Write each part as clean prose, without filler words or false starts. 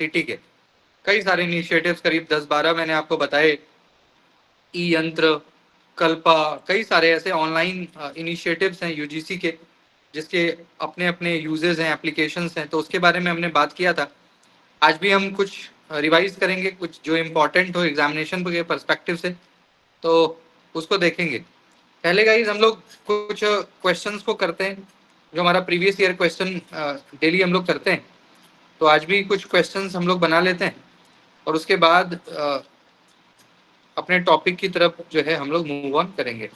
City के कई सारे इनिशिएटिव्स, करीब 10-12 मैंने आपको बताए, ई यंत्र, कल्पा, कई सारे ऐसे ऑनलाइन इनिशिएटिव्स हैं यूजीसी के, जिसके अपने अपने यूजेस हैं, एप्लीकेशंस हैं, तो उसके बारे में हमने बात किया था। आज भी हम कुछ रिवाइज करेंगे, कुछ जो इम्पोर्टेंट हो एग्जामिनेशन के पर्सपेक्टिव से, तो उसको देखेंगे। पहले गाइस हम लोग कुछ क्वेश्चंस को करते हैं, जो हमारा प्रीवियस ईयर क्वेश्चन डेली हम लोग करते हैं। तो आज भी कुछ क्वेश्चंस हम लोग बना लेते हैं और उसके बाद अपने टॉपिक की तरफ जो है हम लोग मूव ऑन करेंगे।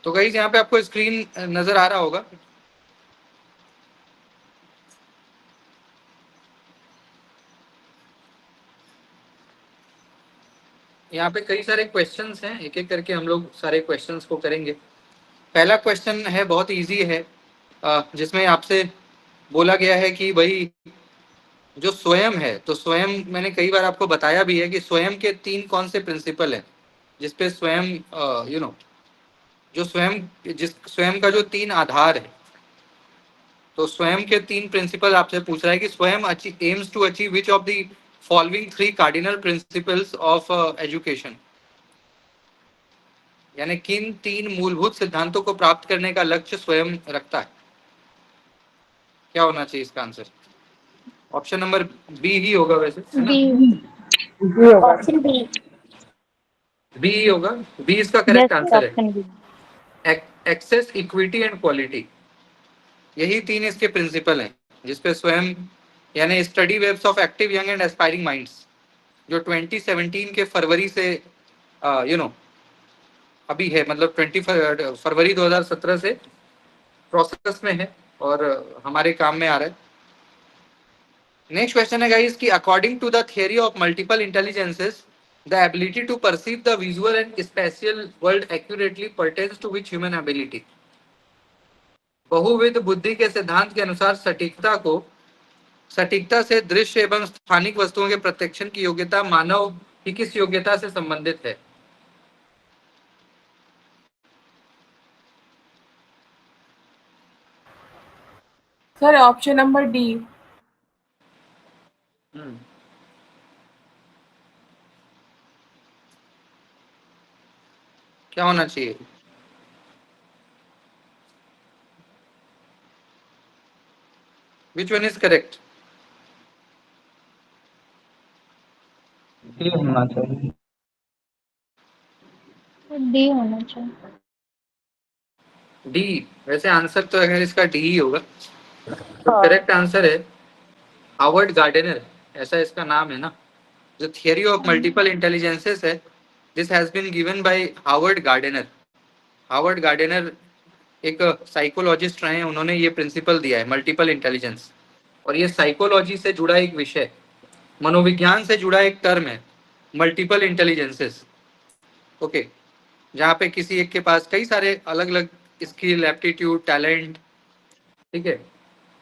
तो गाइस यहाँ पे आपको स्क्रीन नजर आ रहा होगा। यहाँ पे कई सारे क्वेश्चंस हैं, एक एक करके हम लोग सारे क्वेश्चंस को करेंगे। पहला क्वेश्चन है, बहुत इजी है, जिसमें आपसे बोला गया है कि भाई जो स्वयं है, तो स्वयं मैंने कई बार आपको बताया भी है कि स्वयं के 3 कौन से प्रिंसिपल हैं, जिसपे स्वयं जो स्वयं का जो 3 आधार है, तो स्वयं के 3 प्रिंसिपल आपसे पूछ रहा है कि स्वयं aims to achieve which of the following 3 cardinal principles of education, यानी किन 3 मूलभूत सिद्धांतों को प्राप्त करने का लक्ष्य स्वयं रखता है। क्या होना चाहिए इसका आंसर? ऑप्शन नंबर बी ही होगा वैसे, है ना? Option B. बी ही होगा, बी इसका करेक्ट आंसर है। Option B. Access, equity and quality, यही 3 इसके प्रिंसिपल हैं, जिसपे स्वयं यानी study webs of active young and aspiring minds, जो 2017 के फरवरी से अभी है, मतलब 20 फरवरी 2017 से प्रोसेस में है और हमारे काम में आ रहा है। नेक्स्ट क्वेश्चन है गाइस कि according to the theory of multiple intelligences, the ability to perceive the visual and spatial world accurately pertains to which human ability. बहुविध बुद्धि के सिद्धांत के अनुसार सटीकता से दृश्य एवं स्थानिक वस्तुओं के प्रत्यक्षण की योग्यता मानव की किस योग्यता से संबंधित है? Sir option number D. क्या होना चाहिए? विच वन इज करेक्ट? डी होना चाहिए। डी होना चाहिए। डी? वैसे आंसर तो अगर इसका डी ही होगा, तो करेक्ट आंसर है हावर्ड गार्डनर, ऐसा इसका नाम है ना। जो थियरी ऑफ मल्टीपल इंटेलिजेंसेस है, this has been given by Howard Gardner. Howard Gardner एक साइकोलॉजिस्ट रहे हैं, उन्होंने ये प्रिंसिपल दिया है मल्टीपल इंटेलिजेंस, और ये साइकोलॉजी से जुड़ा एक विषय, मनोविज्ञान से जुड़ा एक टर्म है, मल्टीपल इंटेलिजेंसेस। ओके, जहाँ पे किसी एक के पास कई सारे अलग अलग स्किल, एप्टीट्यूड, टैलेंट, ठीक है,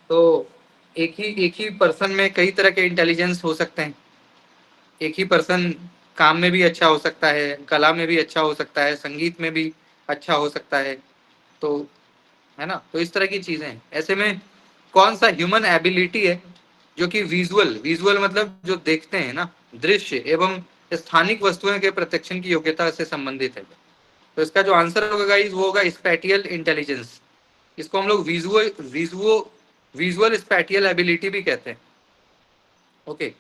तो एक ही पर्सन में कई तरह के इंटेलिजेंस हो सकते हैं। एक ही पर्सन काम में भी अच्छा हो सकता है, कला में भी अच्छा हो सकता है, संगीत में भी अच्छा हो सकता है, तो है ना। तो इस तरह की चीजें हैं। ऐसे में कौन सा ह्यूमन एबिलिटी है जो कि विजुअल मतलब जो देखते हैं ना, दृश्य एवं स्थानिक वस्तुओं के प्रत्यक्षण की योग्यता से संबंधित है? तो इसका जो आंसर होगा गाइस वो होगा स्पैटियल इंटेलिजेंस। इसको हम लोग विजुअल स्पैटियल एबिलिटी भी कहते हैं। ओके,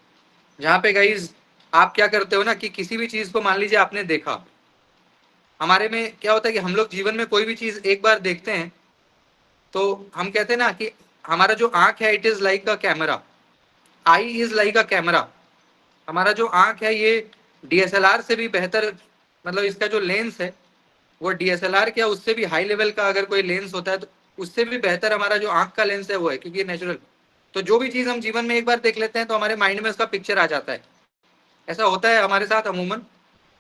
जहाँ पे गाइस आप क्या करते हो ना कि किसी भी चीज को मान लीजिए आपने देखा, हमारे में क्या होता है कि हम लोग जीवन में कोई भी चीज एक बार देखते हैं तो हम कहते हैं ना कि हमारा जो आंख है, it is like a camera, I is like a camera. हमारा जो आंख है ये डीएसएलआर से भी बेहतर, मतलब इसका जो लेंस है वो डीएसएलआर क्या, उससे भी हाई लेवल का अगर कोई लेंस होता है तो उससे भी बेहतर हमारा जो आंख का लेंस है वो है, क्योंकि नेचुरल। तो जो भी चीज हम जीवन में एक बार देख लेते हैं तो हमारे माइंड में उसका पिक्चर आ जाता है। ऐसा होता है हमारे साथ अमूमन।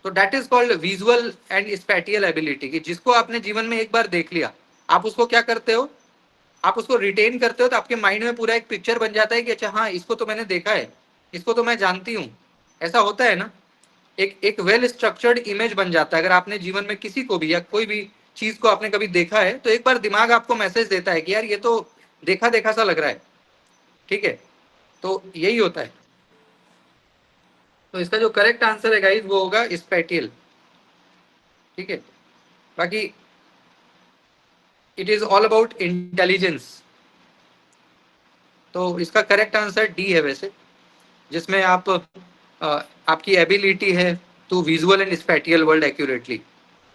तो that is called visual and spatial ability, कि जिसको आपने जीवन में एक बार देख लिया, आप उसको क्या करते हो, आप उसको रिटेन करते हो, तो आपके माइंड में पूरा एक पिक्चर बन जाता है कि अच्छा हाँ इसको तो मैंने देखा है, इसको तो मैं जानती हूँ। ऐसा होता है ना, एक वेल स्ट्रक्चर्ड इमेज बन जाता है। अगर आपने जीवन में किसी को भी या कोई भी चीज को आपने कभी देखा है तो एक बार दिमाग आपको मैसेज देता है कि यार ये तो देखा देखा सा लग रहा है, ठीक है, तो यही होता है। तो इसका जो करेक्ट आंसर है गाइस वो होगा स्पैटियल, ठीक है। बाकी it is all about intelligence, तो इसका करेक्ट आंसर डी है वैसे, जिसमें आप आपकी एबिलिटी है to visual and spatial world accurately,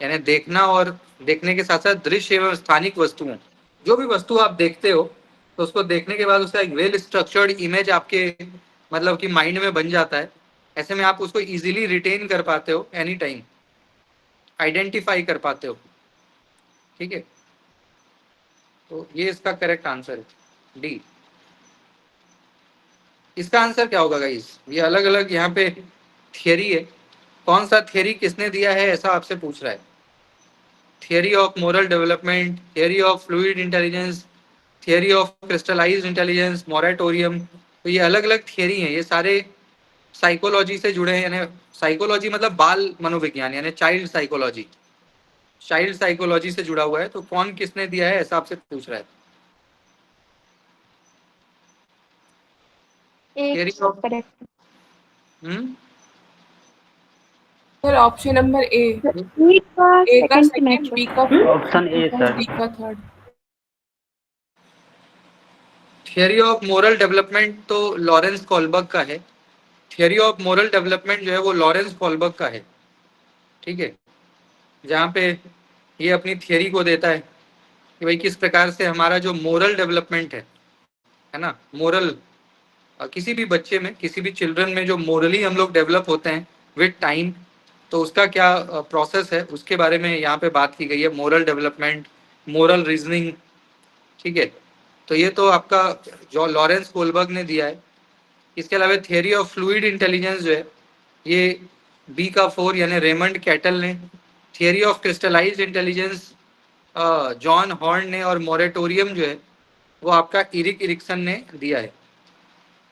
यानी देखना और देखने के साथ साथ दृश्य एवं स्थानिक वस्तुओं, जो भी वस्तु आप देखते हो तो उसको देखने के बाद उसका एक वेल स्ट्रक्चर्ड इमेज आपके मतलब कि माइंड में बन जाता है। ऐसे में आप उसको इजीली रिटेन कर पाते हो, एनी टाइम आइडेंटिफाई कर पाते हो, ठीक है। तो ये इसका करेक्ट आंसर है डी। इसका आंसर क्या होगा गाइस, ये अलग अलग यहाँ पे थियरी है, कौन सा थियरी किसने दिया है ऐसा आपसे पूछ रहा है। Theory of moral development, theory of fluid intelligence, theory of crystallised intelligence, moratorium, तो ये अलग अलग थियरी हैं, ये सारे साइकोलॉजी से जुड़े हैं, यानी साइकोलॉजी मतलब बाल मनोविज्ञान यानी चाइल्ड साइकोलॉजी, चाइल्ड साइकोलॉजी से जुड़ा हुआ है। तो कौन किसने दिया है ऐसा आपसे पूछ रहा है। थियरी एक of correct. Sir option number A, B का ए का सेकंड सेकंड, बी का ऑप्शन ए सर। डी का third. Theory of moral development तो लॉरेंस कॉलबर्ग का है, थियरी ऑफ मोरल डेवलपमेंट जो है वो लॉरेंस कॉलबर्ग का है, ठीक है, जहाँ पे ये अपनी थियरी को देता है कि भाई किस प्रकार से हमारा जो मोरल डेवलपमेंट है ना, मोरल किसी भी बच्चे में, किसी भी चिल्ड्रन में जो मोरली हम लोग डेवलप होते हैं विद टाइम, तो उसका क्या प्रोसेस है उसके बारे में यहाँ पे बात की गई है, मोरल डेवलपमेंट, मोरल रीजनिंग, ठीक है। तो ये तो आपका जो लॉरेंस कोलबर्ग ने दिया है। इसके अलावा थियरी ऑफ फ्लूइड इंटेलिजेंस जो है ये बी का 4 यानी रेमंड कैटल ने, theory of crystallised intelligence John horn ने, और मोरेटोरियम जो है वो आपका इरिक इरिक्सन ने दिया है,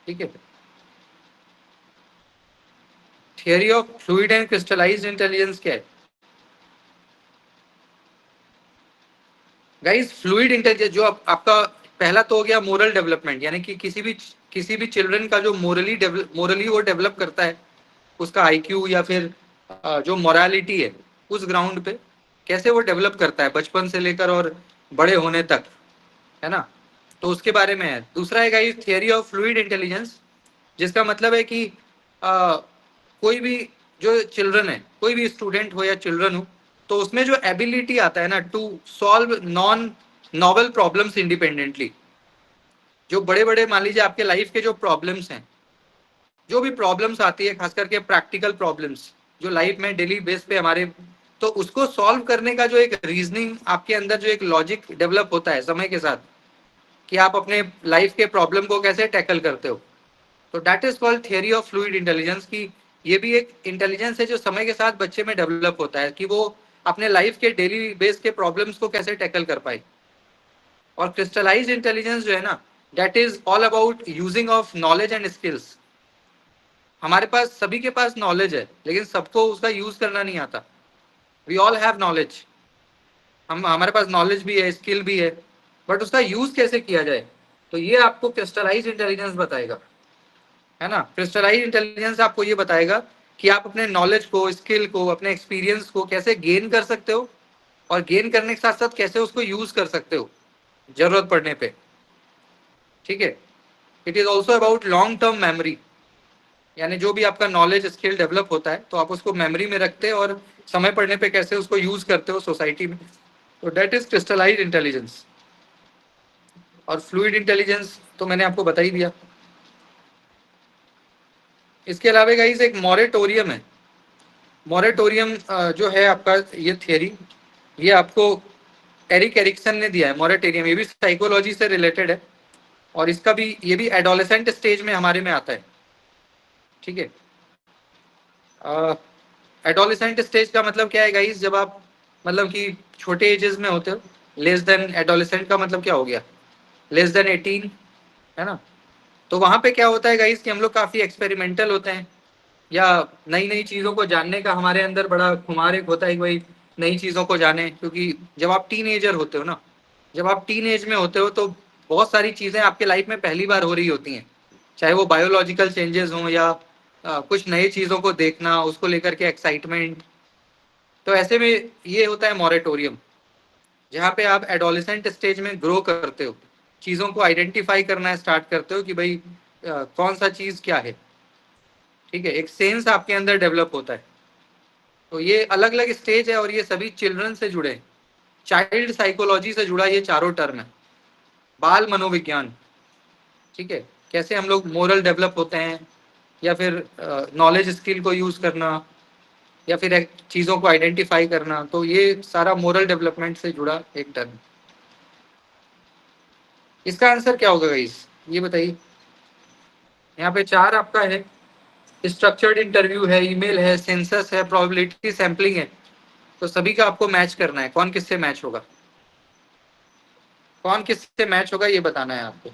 ठीक है। Theory of fluid and crystallised intelligence क्या है गाइस? फ्लूइड इंटेलिजेंस जो आपका पहला तो हो गया मोरल डेवलपमेंट, यानी कि किसी भी चिल्ड्रन का जो मोरली वो डेवलप करता है, उसका आईक्यू या फिर जो मोरालिटी है उस ग्राउंड पे कैसे वो डेवलप करता है बचपन से लेकर और बड़े होने तक, है ना, तो उसके बारे में है। दूसरा है guys theory of fluid intelligence, जिसका मतलब है कि कोई भी जो चिल्ड्रन है, कोई भी स्टूडेंट हो या चिल्ड्रन हो, तो उसमें जो एबिलिटी आता है ना to solve non novel problems independently, जो बड़े बड़े मान लीजिए आपके लाइफ के जो प्रॉब्लम्स हैं, जो भी प्रॉब्लम्स आती है खास करके प्रैक्टिकल प्रॉब्लम्स जो लाइफ में डेली बेस पे हमारे, तो उसको सॉल्व करने का जो एक रीजनिंग आपके अंदर जो एक लॉजिक डेवलप होता है समय के साथ, कि आप अपने लाइफ के प्रॉब्लम को कैसे टैकल करते हो, तो that is called theory of fluid intelligence की। ये भी एक इंटेलिजेंस है जो समय के साथ बच्चे में डेवलप होता है कि वो अपने लाइफ के डेली बेस के प्रॉब्लम्स को कैसे टैकल कर पाए। और क्रिस्टलाइज्ड इंटेलिजेंस जो है ना, that is all about using of knowledge and skills. हमारे पास सभी के पास नॉलेज है लेकिन सबको उसका यूज करना नहीं आता। वी ऑल हैव नॉलेज, हमारे पास नॉलेज भी है, स्किल भी है, बट उसका यूज कैसे किया जाए, तो ये आपको क्रिस्टलाइज्ड इंटेलिजेंस बताएगा, है ना। क्रिस्टलाइज्ड इंटेलिजेंस आपको ये बताएगा कि आप अपने नॉलेज को, स्किल को, अपने एक्सपीरियंस को कैसे गेन कर सकते हो, और गेन करने के साथ साथ कैसे उसको यूज कर सकते हो जरूरत पड़ने पे, ठीक है। It is also about long term memory, यानी जो भी आपका नॉलेज स्किल डेवलप होता है तो आप उसको मेमोरी में रखते हैं और समय पड़ने पे कैसे उसको यूज करते हो सोसाइटी में, तो दैट इज क्रिस्टलाइज्ड इंटेलिजेंस। और फ्लूइड इंटेलिजेंस तो मैंने आपको बता ही दिया। इसके अलावा गाइस एक मोरेटोरियम है, मोरेटोरियम जो है आपका ये थियरी, ये आपको एरिक एरिक्सन ने दिया है मोरेटोरियम, ये भी साइकोलॉजी से रिलेटेड है, और इसका भी ये भी एडोलेसेंट स्टेज में हमारे में आता है, ठीक है। एडोलेसेंट स्टेज का मतलब क्या है गाइस, जब आप मतलब कि छोटे एजेस में होते हो, लेस देन एडोलेसेंट का मतलब क्या हो गया, लेस देन 18, है ना। तो वहां पे क्या होता है गाइस कि हम लोग काफी एक्सपेरिमेंटल होते हैं, या नई नई चीज़ों को जानने का हमारे अंदर बड़ा खुमार एक होता है कि भाई नई चीज़ों को जाने, क्योंकि जब आप टीन एजर होते हो ना, जब आप टीन एज में होते हो तो बहुत सारी चीजें आपके लाइफ में पहली बार हो रही होती हैं, चाहे वो बायोलॉजिकल चेंजेस हों या कुछ नए चीजों को देखना, उसको लेकर के एक्साइटमेंट। तो ऐसे में ये होता है मॉरेटोरियम, जहाँ पे आप एडोलेसेंट स्टेज में ग्रो करते हो, चीज़ों को आइडेंटिफाई करना स्टार्ट करते हो कि भाई कौन सा चीज़ क्या है, ठीक है, एक सेंस आपके अंदर डेवलप होता है। तो ये अलग अलग स्टेज है और ये सभी चिल्ड्रन से जुड़े हैं, चाइल्ड साइकोलॉजी से जुड़ा ये चारों टर्म है, बाल मनोविज्ञान, ठीक है, कैसे हम लोग मोरल डेवलप होते हैं, या फिर नॉलेज स्किल को यूज़ करना, या फिर चीज़ों को आइडेंटिफाई करना। तो ये सारा मोरल डेवलपमेंट से जुड़ा एक टर्म। इसका आंसर क्या होगा गाइस, ये बताइए। यहाँ पे 4 आपका है, स्ट्रक्चर्ड इंटरव्यू है, ईमेल है, सेंसस है, प्रोबेबिलिटी सैंपलिंग है। तो सभी का आपको मैच करना है, कौन किससे मैच होगा, कौन किससे मैच होगा ये बताना है आपको।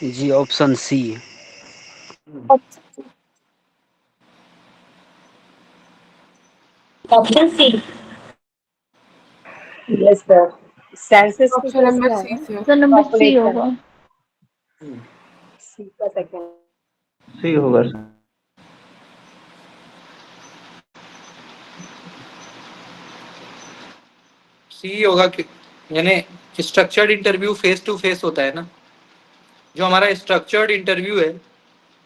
जी option C. Option C. Yes sir, census की ऑप्शन फर्स्ट नंबर क्या सी है? सर। तो नंबर सी पॉपुलेशन। होगा। सी का सेकंड। सी होगा सर। सी होगा यानी structured interview face to face होता है ना, जो हमारा स्ट्रक्चर्ड इंटरव्यू है,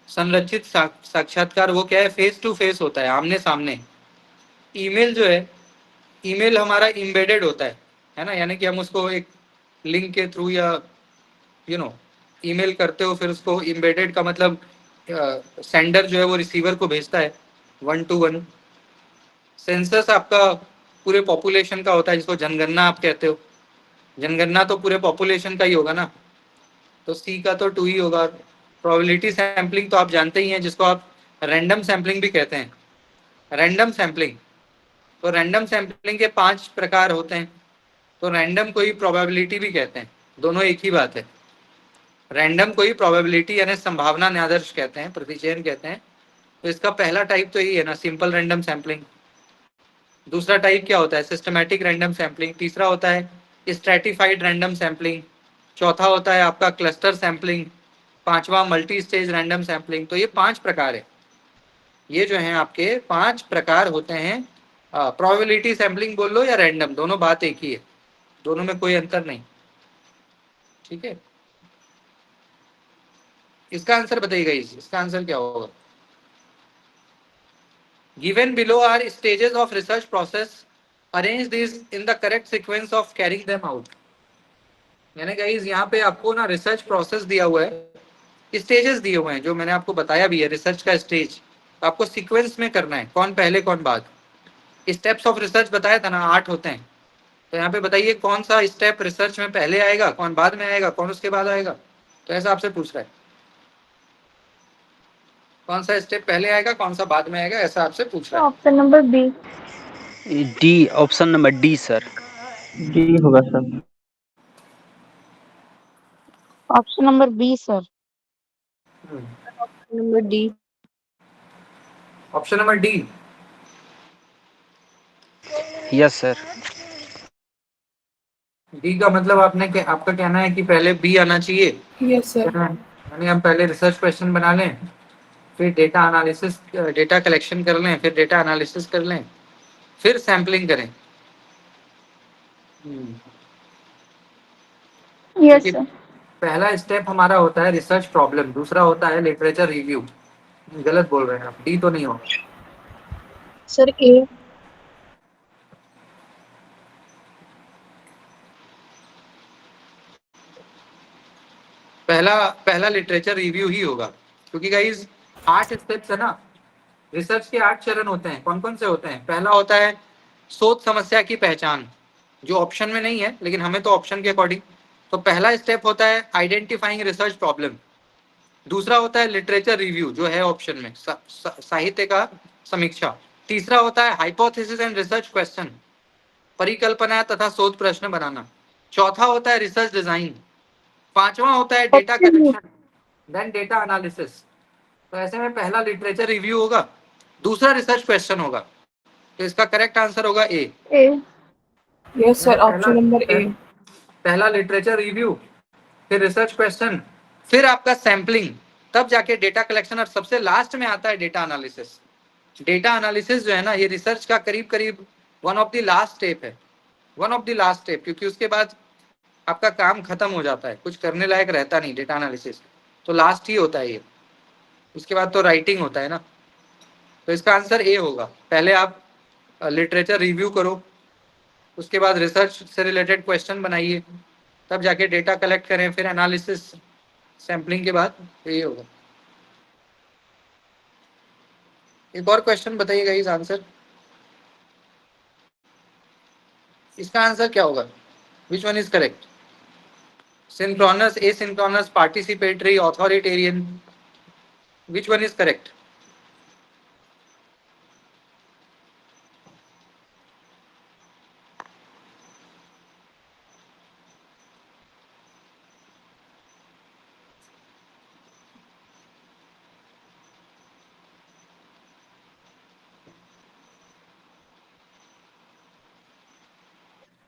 संरचित साक्षात्कार, वो क्या है, फेस टू फेस होता है, आमने सामने। ईमेल जो है, ईमेल हमारा इम्बेडेड होता है ना, यानी कि हम उसको एक लिंक के थ्रू या ईमेल करते हो, फिर उसको इम्बेडेड का मतलब सेंडर जो है वो रिसीवर को भेजता है 1 to 1। सेंसस आपका पूरे पॉपुलेशन का होता है, जिसको जनगणना आप कहते हो, जनगणना तो पूरे पॉपुलेशन का ही होगा ना, तो सी का तो 2 ही होगा। प्रोबेबिलिटी सैम्पलिंग तो आप जानते ही हैं, जिसको आप रैंडम सैम्पलिंग भी कहते हैं, रैंडम सैम्पलिंग। तो रैंडम सैम्पलिंग के 5 प्रकार होते हैं, तो रैंडम को ही प्रोबेबिलिटी भी कहते हैं, दोनों एक ही बात है। रैंडम को ही प्रोबेबिलिटी यानी संभावना न्यादर्श कहते हैं, प्रतिचयन कहते हैं। तो इसका पहला टाइप तो यही है ना, सिंपल रैंडम सैम्पलिंग। दूसरा टाइप क्या होता है, सिस्टमैटिक रैंडम सैम्पलिंग। तीसरा होता है स्ट्रैटिफाइड रैंडम सैम्पलिंग। चौथा होता है आपका क्लस्टर सैम्पलिंग। पांचवा मल्टी स्टेज रैंडम सैम्पलिंग। तो ये 5 प्रकार है, ये जो हैं आपके 5 प्रकार होते हैं। प्रोबेबिलिटी सैम्पलिंग बोल लो या रैंडम, दोनों बात एक ही है, दोनों में कोई अंतर नहीं, ठीक है। इसका आंसर बताइएगा, इसका आंसर क्या होगा। Given below are stages of research process. Arrange these in the correct sequence of carrying them out. यानी गाइस यहाँ पे आपको ना रिसर्च प्रोसेस दिया हुआ है, स्टेजेस दिए हुए हैं, जो मैंने आपको बताया भी है, रिसर्च का स्टेज आपको सीक्वेंस में करना है, कौन पहले कौन बाद। स्टेप्स ऑफ रिसर्च बताया था ना, 8 होते हैं। तो यहाँ पे बताइए कौन सा स्टेप रिसर्च में पहले आएगा, कौन बाद में आएगा, कौन उसके बाद आएगा। तो ऐसा आपसे पूछ रहा है, कौन सा स्टेप पहले आएगा, कौन सा बाद में आएगा, ऐसा आपसे पूछ रहा है। Option number B. D, option number D sir. D होगा sir. Option number B sir. Number D. Option number D. Yes sir. D का मतलब आपका कहना है कि पहले बी आना चाहिए, यस सर। यानी हम पहले रिसर्च क्वेश्चन बना लें, फिर डेटा एनालिसिस, डेटा कलेक्शन कर लें, फिर डेटा एनालिसिस कर लें, फिर सैम्पलिंग करें। यस क्योंकि सर। पहला स्टेप हमारा होता है रिसर्च प्रॉब्लम, दूसरा होता है लिटरेचर रिव्यू। गलत बोल रहे हैं आप, डी तो नहीं होगा। सर ए। पहला पहला लिटरेचर रिव्यू ही होगा, क्योंकि गाइस 8 स्टेप्स है ना, रिसर्च के 8 चरण होते हैं। कौन कौन से होते हैं, पहला होता है शोध समस्या की पहचान, जो ऑप्शन में नहीं है, लेकिन हमें तो ऑप्शन के अकॉर्डिंग। तो पहला स्टेप होता है आइडेंटिफाइंग रिसर्च प्रॉब्लम। दूसरा होता है लिटरेचर रिव्यू, जो है ऑप्शन में, साहित्य का समीक्षा। तीसरा होता है हाइपोथेसिस एंड रिसर्च क्वेश्चन, परिकल्पना तथा शोध प्रश्न बनाना। चौथा होता है रिसर्च डिजाइन, पांचवा होता है data Option collection, then data analysis. तो ऐसे में पहला लिटरेचर रिव्यू होगा, दूसरा रिसर्च क्वेश्चन होगा, तो इसका करेक्ट आंसर होगा ए। A. Yes sir, option number ए। पहला लिटरेचर रिव्यू, फिर रिसर्च क्वेश्चन, फिर आपका सैम्पलिंग, तब जाके डेटा कलेक्शन, और सबसे लास्ट में आता है डेटा एनालिसिस। डेटा एनालिसिस जो है ना, ये रिसर्च का करीब करीब one of the last step है, one of the last step, क्योंकि उसके बाद आपका काम खत्म हो जाता है, कुछ करने लायक रहता नहीं डेटा एनालिसिस, तो लास्ट ही होता है ये। उसके बाद तो राइटिंग होता है ना, तो इसका आंसर ए होगा। पहले आप लिटरेचर रिव्यू करो, उसके बाद रिसर्च से रिलेटेड क्वेश्चन बनाइए, तब जाके डेटा कलेक्ट करें, फिर एनालिसिस, सैम्पलिंग के बाद ये होगा। एक और क्वेश्चन बताइएगा इस आंसर, इसका आंसर क्या होगा? Which one is correct? Synchronous, asynchronous, participatory, authoritarian, which one is correct?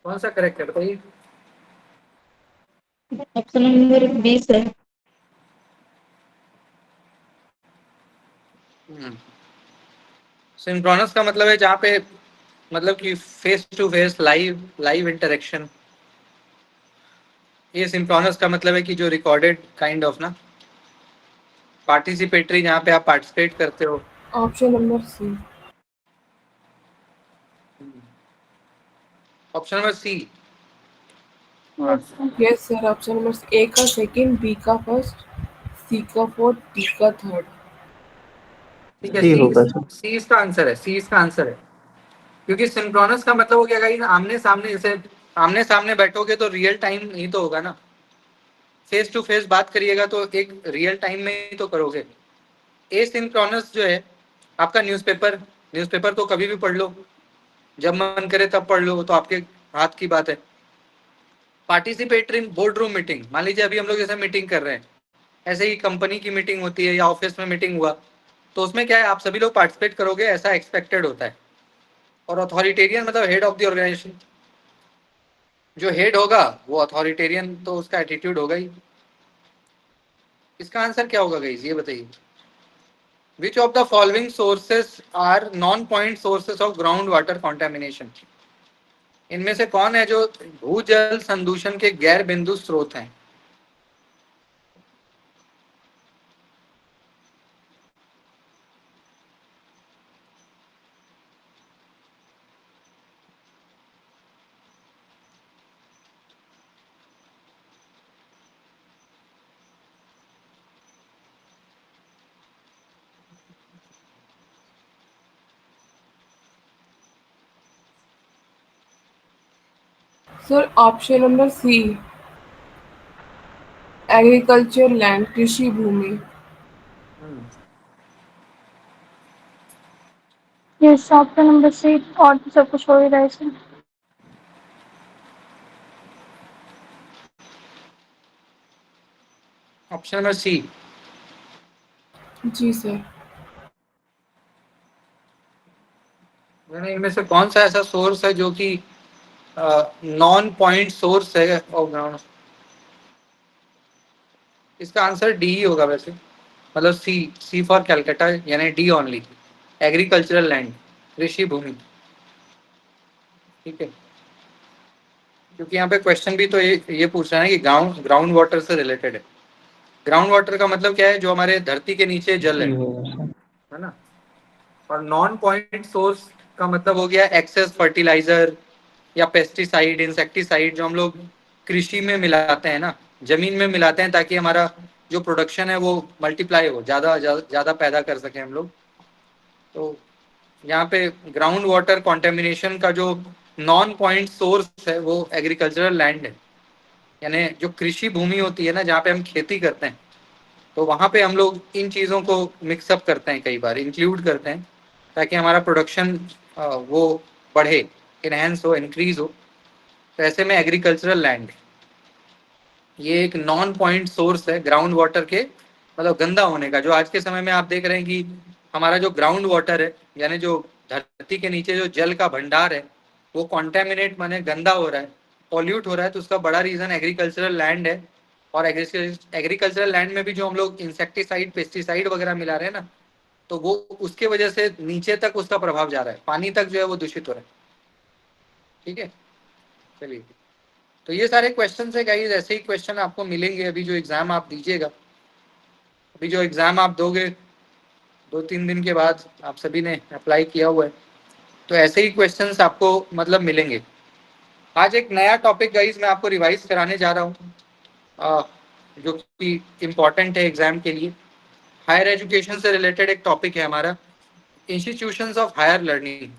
कौन सा करेक्ट है बताइए? Option number B, sir. Synchronous का मतलब है जहाँ पे मतलब कि face to face live interaction. ये सिंक्रोनस का मतलब है कि जो रिकॉर्डेड काइंड ऑफ ना। पार्टिसिपेटरी जहाँ पे आप पार्टिसिपेट करते हो। Option number C. Option number C. Yes, sir. Yes sir, option number A का सेकंड, बी का फर्स्ट, सी का फोर्थ, डी का थर्ड। ठीक है, सी सी होगा सर। सी इसका आंसर है, सी इसका आंसर है। क्योंकि सिंक्रोनस का मतलब हो गया गाइस, आमने सामने, जैसे आमने सामने बैठोगे तो रियल टाइम ही तो होगा ना, फेस टू फेस बात करिएगा तो एक रियल टाइम में ही तो करोगे। एसिंक्रोनस जो है आपका न्यूज़पेपर, न्यूज़पेपर तो कभी भी पढ़ लो, जब मन करे तब पढ़ लो, तो आपके हाथ की बात है। पार्टिसिपेटरी बोर्ड रूम मीटिंग, मान लीजिए अभी हम लोग जैसे मीटिंग कर रहे हैं, ऐसे ही कंपनी की मीटिंग होती है या ऑफिस में मीटिंग हुआ, तो उसमें क्या है, आप सभी लोग पार्टिसिपेट करोगे, ऐसा एक्सपेक्टेड होता है। और अथॉरिटेरियन मतलब हेड ऑफ द ऑर्गेनाइजेशन, जो हेड होगा वो अथॉरिटेरियन, तो उसका एटीट्यूड होगा ही। इसका आंसर क्या होगा गाइस, ये बताइए। Which of the following sources are non point sources of ground water contamination? इनमें से कौन है जो भूजल संदूषण के गैर बिंदु स्रोत हैं? Sir option number C, agriculture land, कृषि भूमि। Yes, option number C. और तो सब कुछ हो ही रहा है sir. Option number C. जी सर। इनमें से कौन सा ऐसा सोर्स है जो कि नॉन पॉइंट सोर्स है ऑफ ग्राउंड? इसका आंसर डी ही होगा वैसे, मतलब सी, सी फॉर कैलकाटा, यानी डी ओनली, एग्रीकल्चरल लैंड, कृषि भूमि। ठीक है, क्योंकि यहाँ पे क्वेश्चन भी तो ये पूछ रहा है कि ग्राउंड वाटर से रिलेटेड है। ग्राउंड वाटर का मतलब क्या है, जो हमारे धरती के नीचे जल सी होगा सर। है ना। और नॉन पॉइंट सोर्स का मतलब हो गया एक्सेस फर्टिलाइजर या पेस्टिसाइड, इंसेक्टिसाइड, जो हम लोग कृषि में मिलाते हैं ना, जमीन में मिलाते हैं, ताकि हमारा जो प्रोडक्शन है वो मल्टीप्लाई हो, ज़्यादा पैदा कर सकें हम लोग। तो यहाँ पे ग्राउंड वाटर कॉन्टेमिनेशन का जो नॉन पॉइंट सोर्स है वो एग्रीकल्चरल लैंड है, यानी जो कृषि भूमि होती है ना, जहाँ पे हम खेती करते हैं, तो वहाँ पे हम लोग इन चीज़ों को मिक्सअप करते हैं, कई बार इंक्लूड करते हैं, ताकि हमारा प्रोडक्शन वो बढ़े, इनहेंस हो, इंक्रीज हो। तो ऐसे में एग्रीकल्चरल लैंड, ये एक नॉन पॉइंट सोर्स है ग्राउंड वाटर के मतलब गंदा होने का। जो आज के समय में आप देख रहे हैं कि हमारा जो ग्राउंड वाटर है यानी जो धरती के नीचे जो जल का भंडार है वो कॉन्टेमिनेट माने गंदा हो रहा है, पॉल्यूट हो रहा है। तो उसका बड़ा रीजन एग्रीकल्चरल लैंड है। और एग्रीकल्चरल लैंड में भी जो हम लोग इंसेक्टिसाइड पेस्टिसाइड वगैरह मिला रहे हैं ना, तो वो उसके वजह से नीचे तक उसका प्रभाव जा रहा है, पानी तक जो है वो दूषित हो रहा है। ठीक है, चलिए। तो ये सारे क्वेश्चन है गाइस, ऐसे ही क्वेश्चन आपको मिलेंगे अभी जो एग्जाम आप दीजिएगा। अभी जो एग्जाम आप दोगे 2-3 दिन के बाद, आप सभी ने अप्लाई किया हुआ है, तो ऐसे ही क्वेश्चंस आपको मतलब मिलेंगे। आज एक नया टॉपिक गाइस मैं आपको रिवाइज कराने जा रहा हूँ जो कि इम्पोर्टेंट है एग्जाम के लिए। हायर एजुकेशन से रिलेटेड एक टॉपिक है हमारा, इंस्टीट्यूशंस ऑफ हायर लर्निंग।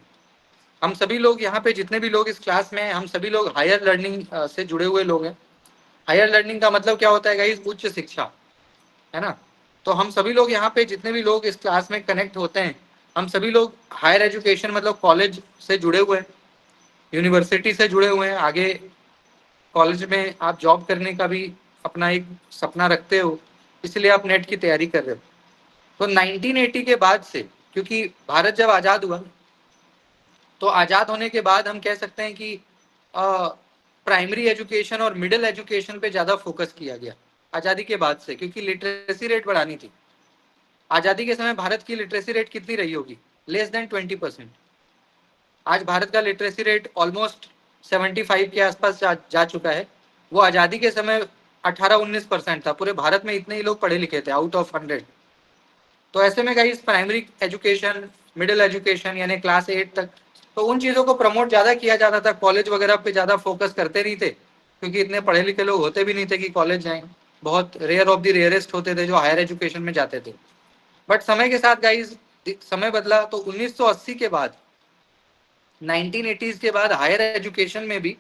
हम सभी लोग यहाँ पे जितने भी लोग इस क्लास में हैं, हम सभी लोग हायर लर्निंग से जुड़े हुए लोग हैं। हायर लर्निंग का मतलब क्या होता है गाइस? उच्च शिक्षा, है ना। तो हम सभी लोग यहाँ पे जितने भी लोग इस क्लास में कनेक्ट होते हैं, हम सभी लोग हायर एजुकेशन मतलब कॉलेज से जुड़े हुए हैं, यूनिवर्सिटी से जुड़े हुए हैं। आगे कॉलेज में आप जॉब करने का भी अपना एक सपना रखते हो, इसलिए आप नेट की तैयारी कर रहे हो। तो 1980 के बाद से, क्योंकि भारत जब आज़ाद हुआ तो आज़ाद होने के बाद हम कह सकते हैं कि प्राइमरी एजुकेशन और मिडिल एजुकेशन पे ज़्यादा फोकस किया गया आज़ादी के बाद से, क्योंकि लिटरेसी रेट बढ़ानी थी। आज़ादी के समय भारत की लिटरेसी रेट कितनी रही होगी? Less than 20%। आज भारत का लिटरेसी रेट ऑलमोस्ट 75 के आसपास जा चुका है। वो आज़ादी के समय 18-19% था। पूरे भारत में इतने ही लोग पढ़े लिखे थे आउट ऑफ 100। तो ऐसे में guys primary education, middle education यानी क्लास 8 तक, तो उन चीज़ों को प्रमोट ज़्यादा किया जाता था। कॉलेज वगैरह पे ज़्यादा फोकस करते नहीं थे, क्योंकि इतने पढ़े लिखे लोग होते भी नहीं थे कि कॉलेज जाएं। बहुत रेयर ऑफ द रेयरेस्ट होते थे जो हायर एजुकेशन में जाते थे। बट समय के साथ गाइस समय बदला, तो 1980 के बाद 1980s के बाद हायर एजुकेशन में भी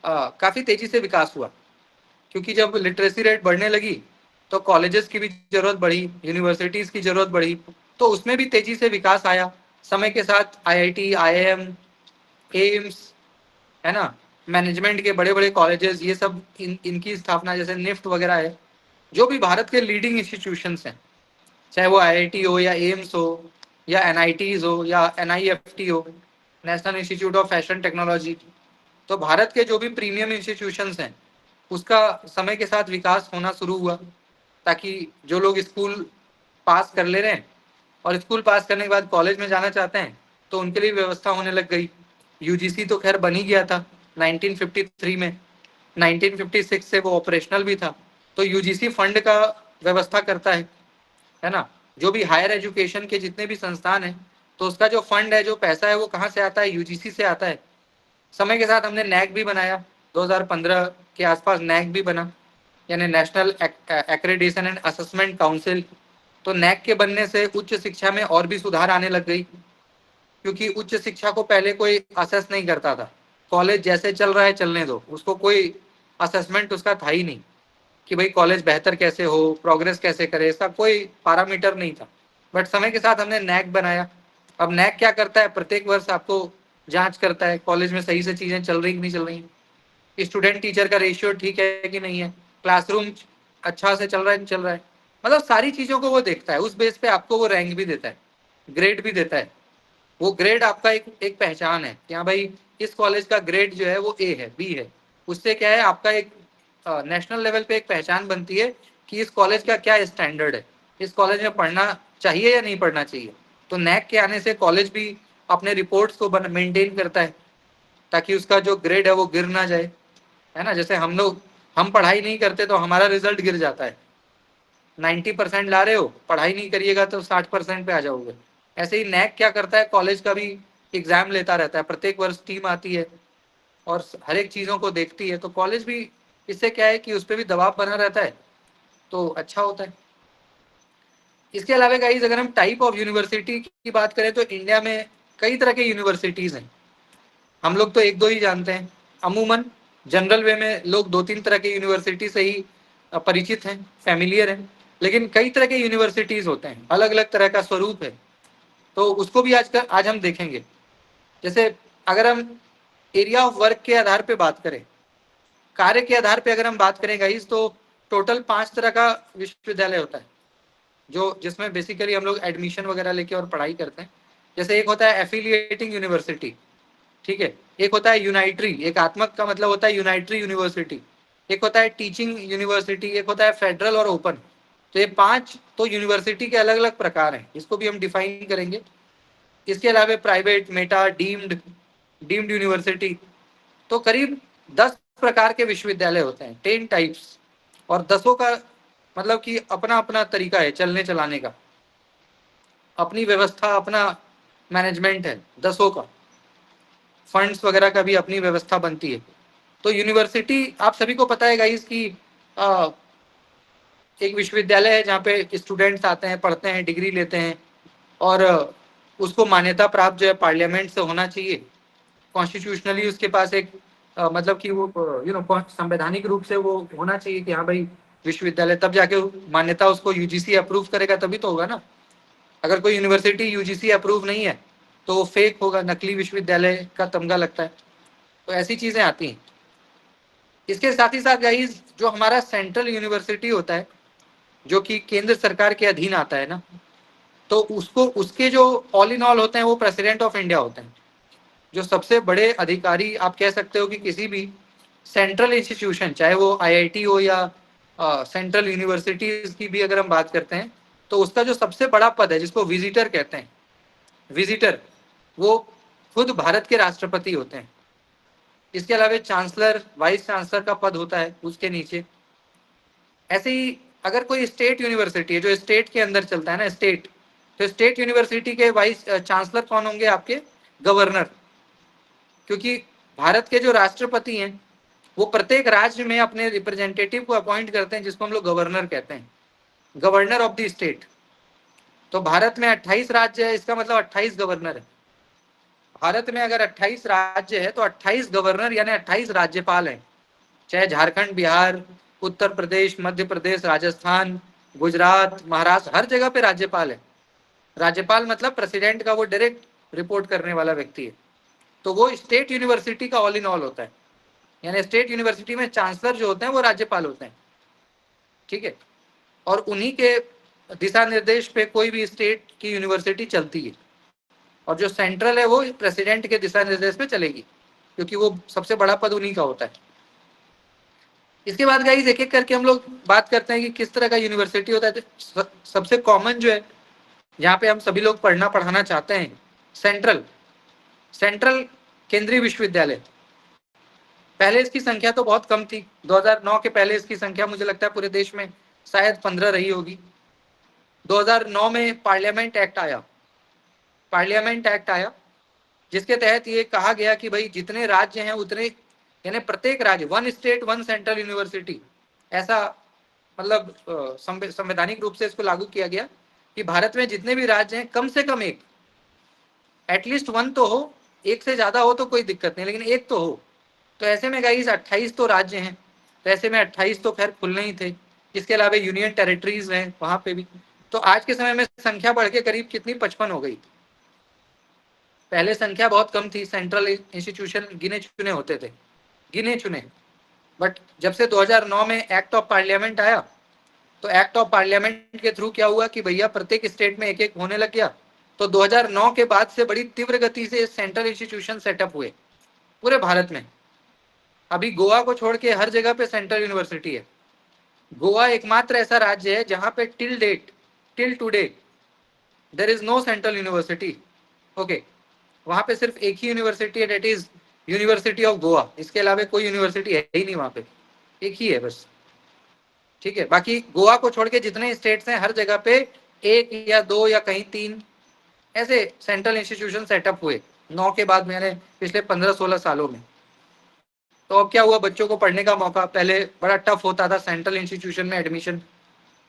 काफ़ी तेज़ी से विकास हुआ, क्योंकि जब लिटरेसी रेट बढ़ने लगी तो कॉलेजेस की भी ज़रूरत बढ़ी, यूनिवर्सिटीज़ की ज़रूरत बढ़ी, तो उसमें भी तेज़ी से विकास आया। समय के साथ आईआईटी, आईआईएम, एम्स, है ना, मैनेजमेंट के बड़े बड़े कॉलेजेस, ये सब इनकी स्थापना, जैसे निफ्ट वगैरह है, जो भी भारत के लीडिंग इंस्टीट्यूशंस हैं, चाहे वो आईआईटी हो या एम्स हो या एनआईटीज हो या एनआईएफटी हो, national institute of fashion technology. तो भारत के जो भी प्रीमियम इंस्टीट्यूशंस हैं उसका समय के साथ विकास होना शुरू हुआ, ताकि जो लोग स्कूल पास कर ले रहे हैं और स्कूल पास करने के बाद कॉलेज में जाना चाहते हैं तो उनके लिए व्यवस्था होने लग गई। यूजीसी तो खैर बन ही गया था 1953 में, 1956 से वो ऑपरेशनल भी था। तो यूजीसी फंड का व्यवस्था करता है ना। जो भी हायर एजुकेशन के जितने भी संस्थान हैं, तो उसका जो फंड है, जो पैसा है, वो कहाँ से आता है? यूजीसी से आता है। समय के साथ हमने नैक भी बनाया, 2015 के आसपास नैक भी बना, यानी national accreditation and assessment council. तो नैक के बनने से उच्च शिक्षा में और भी सुधार आने लग गई, क्योंकि उच्च शिक्षा को पहले कोई असेस नहीं करता था। कॉलेज जैसे चल रहा है चलने दो, उसको कोई असेसमेंट उसका था ही नहीं कि भाई कॉलेज बेहतर कैसे हो, प्रोग्रेस कैसे करे, इसका कोई पैरामीटर नहीं था। बट समय के साथ हमने नैक बनाया। अब नैक क्या करता है? प्रत्येक वर्ष आपको जांच करता है कॉलेज में सही से चीज़ें चल रही कि नहीं चल रही, स्टूडेंट टीचर का रेशियो ठीक है कि नहीं है, क्लासरूम अच्छा से चल रहा है कि चल रहा है, मतलब सारी चीज़ों को वो देखता है। उस बेस पे आपको वो रैंक भी देता है, ग्रेड भी देता है। वो ग्रेड आपका एक पहचान है कि हाँ भाई इस कॉलेज का ग्रेड जो है वो ए है, बी है। उससे क्या है, आपका एक नेशनल लेवल पे एक पहचान बनती है कि इस कॉलेज का क्या स्टैंडर्ड है, इस कॉलेज में पढ़ना चाहिए या नहीं पढ़ना चाहिए। तो नैक के आने से कॉलेज भी अपने रिपोर्ट्स को मेंटेन करता है, ताकि उसका जो ग्रेड है वो गिर ना जाए, है ना। जैसे हम पढ़ाई नहीं करते तो हमारा रिजल्ट गिर जाता है। 90% ला रहे हो, पढ़ाई नहीं करिएगा तो 60% पे आ जाओगे। ऐसे ही नैक क्या करता है, कॉलेज का भी एग्जाम लेता रहता है, प्रत्येक वर्ष टीम आती है और हर एक चीज़ों को देखती है। तो कॉलेज भी, इससे क्या है कि उस पर भी दबाव बना रहता है, तो अच्छा होता है। इसके अलावा गाइस अगर हम टाइप ऑफ यूनिवर्सिटी की बात करें तो इंडिया में कई तरह के यूनिवर्सिटीज़ हैं। हम लोग तो एक दो ही जानते हैं, अमूमन जनरल वे में लोग 2-3 तरह के यूनिवर्सिटी से ही परिचित हैं, फैमिलियर हैं। लेकिन कई तरह के यूनिवर्सिटीज़ होते हैं, अलग अलग तरह का स्वरूप है, तो उसको भी आज हम देखेंगे। जैसे अगर हम एरिया ऑफ वर्क के आधार पे बात करें कार्य के आधार पे अगर हम बात करें गाइस, तो टोटल 5 तरह का विश्वविद्यालय होता है, जो जिसमें बेसिकली हम लोग एडमिशन वगैरह लेके और पढ़ाई करते हैं। जैसे एक होता है एफिलिएटिंग यूनिवर्सिटी, ठीक है, एक होता है यूनाइटरी, एक आत्मक का मतलब होता है यूनाइटरी यूनिवर्सिटी, एक होता है टीचिंग यूनिवर्सिटी, एक होता है फेडरल और ओपन। तो ये 5 तो यूनिवर्सिटी के अलग अलग प्रकार हैं, इसको भी हम डिफाइन करेंगे। इसके अलावा प्राइवेट, मेटा, डीम्ड यूनिवर्सिटी, तो करीब 10 प्रकार के विश्वविद्यालय होते हैं, 10 टाइप्स, और 10 का मतलब कि अपना अपना तरीका है चलने चलाने का, अपनी व्यवस्था, अपना मैनेजमेंट है 10 का, फंड्स वगैरह का भी अपनी व्यवस्था बनती है। तो यूनिवर्सिटी आप सभी को पता है गाइस कि एक विश्वविद्यालय है जहाँ पे स्टूडेंट्स आते हैं, पढ़ते हैं, डिग्री लेते हैं, और उसको मान्यता प्राप्त जो है पार्लियामेंट से होना चाहिए। कॉन्स्टिट्यूशनली उसके पास एक मतलब कि वो संवैधानिक रूप से वो होना चाहिए कि हाँ भाई विश्वविद्यालय, तब जाके मान्यता उसको यूजीसी अप्रूव करेगा, तभी तो होगा ना। अगर कोई यूनिवर्सिटी यूजीसी अप्रूव नहीं है तो वो फेक होगा, नकली विश्वविद्यालय का तमगा लगता है। तो ऐसी चीजें आती हैं। इसके साथ ही साथ गाइस, जो हमारा सेंट्रल यूनिवर्सिटी होता है, जो कि केंद्र सरकार के अधीन आता है ना, तो उसको उसके जो ऑल इन ऑल होते हैं वो प्रेसिडेंट ऑफ इंडिया होते हैं, जो सबसे बड़े अधिकारी आप कह सकते हो कि किसी भी सेंट्रल इंस्टीट्यूशन, चाहे वो आईआईटी हो या सेंट्रल यूनिवर्सिटीज की भी अगर हम बात करते हैं, तो उसका जो सबसे बड़ा पद है जिसको विजिटर कहते हैं, विजिटर, वो खुद भारत के राष्ट्रपति होते हैं। इसके अलावा चांसलर, वाइस चांसलर का पद होता है उसके नीचे। ऐसे ही अगर कोई स्टेट यूनिवर्सिटी है जो स्टेट के अंदर चलता है ना, स्टेट, तो स्टेट यूनिवर्सिटी के वाइस चांसलर कौन होंगे? आपके गवर्नर। क्योंकि भारत के जो राष्ट्रपति हैं वो प्रत्येक राज्य में अपने रिप्रेजेंटेटिव को अपॉइंट करते हैं, जिसको हम लोग गवर्नर कहते हैं, गवर्नर ऑफ द स्टेट। तो भारत में 28 राज्य है, इसका मतलब 28 गवर्नर है। भारत में अगर 28 राज्य है तो 28 गवर्नर यानी 28 राज्यपाल हैं, चाहे झारखंड, बिहार, उत्तर प्रदेश, मध्य प्रदेश, राजस्थान, गुजरात, महाराष्ट्र, हर जगह पे राज्यपाल है। राज्यपाल मतलब प्रेसिडेंट का वो डायरेक्ट रिपोर्ट करने वाला व्यक्ति है। तो वो स्टेट यूनिवर्सिटी का ऑल इन ऑल होता है, यानी स्टेट यूनिवर्सिटी में चांसलर जो होते हैं वो राज्यपाल होते हैं, ठीक है। और उन्हीं के दिशा निर्देश पे कोई भी स्टेट की यूनिवर्सिटी चलती है, और जो सेंट्रल है वो प्रेसिडेंट के दिशा निर्देश पे चलेगी, क्योंकि वो सबसे बड़ा पद उन्हीं का होता है। इसके बाद गाइस एक एक करके हम लोग बात करते हैं कि किस तरह का यूनिवर्सिटी होता है। तो सबसे कॉमन जो है यहाँ पे हम सभी लोग पढ़ना पढ़ाना चाहते हैं, सेंट्रल केंद्रीय विश्वविद्यालय। पहले इसकी संख्या तो बहुत कम थी, 2009 के पहले इसकी संख्या मुझे लगता है पूरे देश में शायद 15 रही होगी। 2009 में पार्लियामेंट एक्ट आया, जिसके तहत ये कहा गया कि भाई जितने राज्य हैं उतने, यानी प्रत्येक राज्य, 1 स्टेट 1 सेंट्रल यूनिवर्सिटी, ऐसा मतलब संवैधानिक रूप से इसको लागू किया गया कि भारत में जितने भी राज्य हैं कम से कम एक, एटलीस्ट 1 तो हो, एक से ज्यादा हो तो कोई दिक्कत नहीं, लेकिन एक तो हो। तो ऐसे में गाइस 28 तो राज्य हैं, तो ऐसे में 28 तो खैर खुलने ही थे। इसके अलावा यूनियन टेरिटरीज हैं वहां पे भी। तो आज के समय में संख्या बढ़ के करीब कितनी 55 हो गई। पहले संख्या बहुत कम थी, सेंट्रल इंस्टीट्यूशन गिने चुने होते थे, गिने चुने। बट जब से 2009 में एक्ट ऑफ पार्लियामेंट आया, तो एक्ट ऑफ पार्लियामेंट के थ्रू क्या हुआ कि भैया प्रत्येक स्टेट में एक एक होने लग गया। तो 2009 के बाद से बड़ी तीव्र गति से सेंट्रल इंस्टीट्यूशन सेटअप हुए पूरे भारत में। अभी गोवा को छोड़ के हर जगह पे सेंट्रल यूनिवर्सिटी है। गोवा एकमात्र ऐसा राज्य है जहां पे till today there is no central university. Okay, वहां पे सिर्फ एक ही यूनिवर्सिटी है, that is university of Goa. इसके अलावा कोई यूनिवर्सिटी है ही नहीं वहां पे, एक ही है बस, ठीक है। बाकी गोवा को छोड़ के जितने स्टेट्स हैं हर जगह पे 1 या 2 या कहीं 3 ऐसे सेंट्रल इंस्टीट्यूशन सेटअप हुए 9 के बाद, मैंने पिछले 15-16 सालों में। तो अब क्या हुआ, बच्चों को पढ़ने का मौका, पहले बड़ा टफ होता था सेंट्रल इंस्टीट्यूशन में एडमिशन।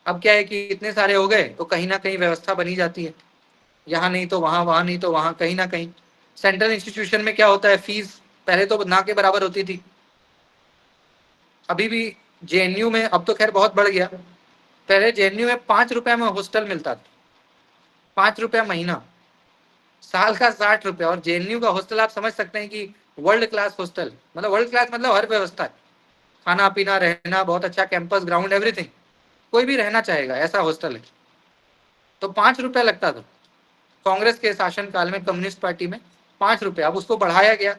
अब क्या है कि इतने सारे हो गए तो कहीं ना कहीं व्यवस्था बनी जाती है, यहाँ नहीं तो वहाँ, वहाँ नहीं तो वहाँ, कहीं ना कहीं। सेंट्रल इंस्टीट्यूशन में क्या होता है, फीस पहले तो ना के बराबर होती थी। अभी भी जेएनयू में, अब तो खैर बहुत बढ़ गया, पहले जेएनयू में 5 रुपए में हॉस्टल मिलता था, 5 रुपया महीना, साल का 60 रुपया। और जेएनयू का हॉस्टल आप समझ सकते हैं कि वर्ल्ड क्लास हॉस्टल, मतलब वर्ल्ड क्लास मतलब हर व्यवस्था है, खाना पीना रहना, बहुत अच्छा कैंपस, ग्राउंड, एवरीथिंग, कोई भी रहना चाहेगा, ऐसा हॉस्टल है। तो 5 रुपया लगता था कांग्रेस के शासनकाल में, कम्युनिस्ट पार्टी में 5 रुपया। अब उसको बढ़ाया गया,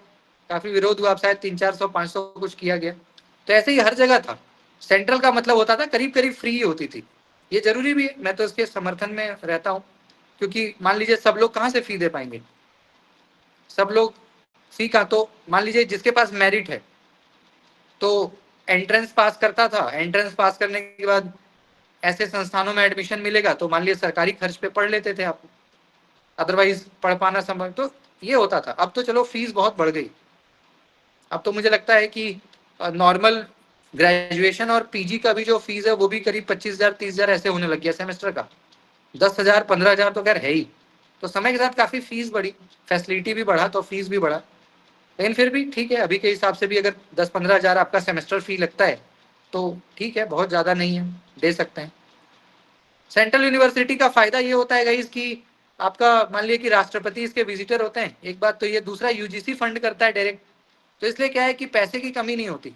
काफी विरोध हुआ, अब शायद 300-400 500 कुछ किया गया। तो ऐसे ही हर जगह था। सेंट्रल का मतलब होता था करीब करीब फ्री होती थी। ये जरूरी भी है, मैं तो इसके समर्थन में रहता हूँ, क्योंकि मान लीजिए सब लोग कहाँ से फी दे पाएंगे, सब लोग फी का, तो मान लीजिए जिसके पास मेरिट है तो एंट्रेंस पास करता था, एंट्रेंस पास करने के बाद ऐसे संस्थानों में एडमिशन मिलेगा तो मान लीजिए सरकारी खर्च पे पढ़ लेते थे आप, अदरवाइज पढ़ पाना संभव, तो ये होता था। अब तो चलो फीस बहुत बढ़ गई, अब तो मुझे लगता है कि नॉर्मल ग्रेजुएशन और पीजी का भी जो फीस है वो भी करीब 25,000 30,000 ऐसे होने लग गया सेमेस्टर का। 10,000 15,000 तो खैर है ही। तो समय के साथ काफी फीस बढ़ी, फैसिलिटी भी बढ़ा तो फीस भी बढ़ा, लेकिन फिर भी ठीक है, अभी के हिसाब से भी अगर 10-15 हज़ार आपका सेमेस्टर फी लगता है तो ठीक है, बहुत ज़्यादा नहीं है, दे सकते हैं। सेंट्रल यूनिवर्सिटी का फायदा ये होता है गाइस कि आपका मान लीजिए कि राष्ट्रपति इसके विजिटर होते हैं, एक बात तो ये, दूसरा यूजीसी फंड करता है डायरेक्ट, तो इसलिए क्या है कि पैसे की कमी नहीं होती।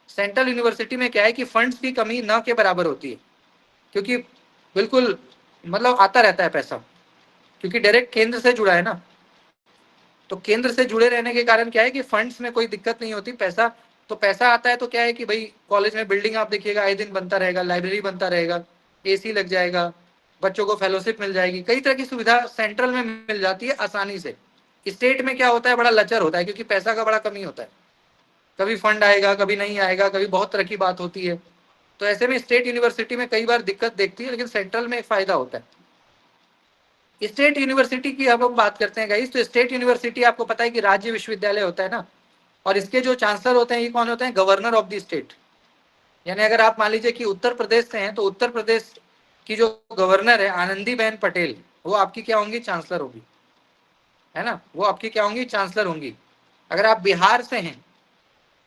सेंट्रल यूनिवर्सिटी में क्या है कि फंड्स की कमी न के बराबर होती है, क्योंकि बिल्कुल मतलब आता रहता है पैसा, क्योंकि डायरेक्ट केंद्र से जुड़ा है ना, तो केंद्र से जुड़े रहने के कारण क्या है कि फंड्स में कोई दिक्कत नहीं होती। पैसा तो पैसा आता है तो क्या है कि भाई कॉलेज में बिल्डिंग आप देखिएगा आए दिन बनता रहेगा, लाइब्रेरी बनता रहेगा, एसी लग जाएगा, बच्चों को फेलोशिप मिल जाएगी, कई तरह की सुविधा सेंट्रल में मिल जाती है आसानी से। स्टेट में क्या होता है, बड़ा लचर होता है, क्योंकि पैसा का बड़ा कमी होता है, कभी फंड आएगा कभी नहीं आएगा, कभी बहुत तरह की बात होती है। तो ऐसे में स्टेट यूनिवर्सिटी में कई बार दिक्कत देखती है, लेकिन सेंट्रल में एक फायदा होता है। स्टेट यूनिवर्सिटी की अब हम बात करते हैं गाइस, तो स्टेट यूनिवर्सिटी आपको पता है कि राज्य विश्वविद्यालय होता है ना, और इसके जो चांसलर होते हैं ये कौन होते हैं, गवर्नर ऑफ द स्टेट। यानी अगर आप मान लीजिए कि उत्तर प्रदेश से हैं तो उत्तर प्रदेश की जो गवर्नर है आनंदीबेन पटेल, वो आपकी क्या होंगी, चांसलर होगी, है ना, वो आपकी क्या होंगी, चांसलर होंगी। अगर आप बिहार से हैं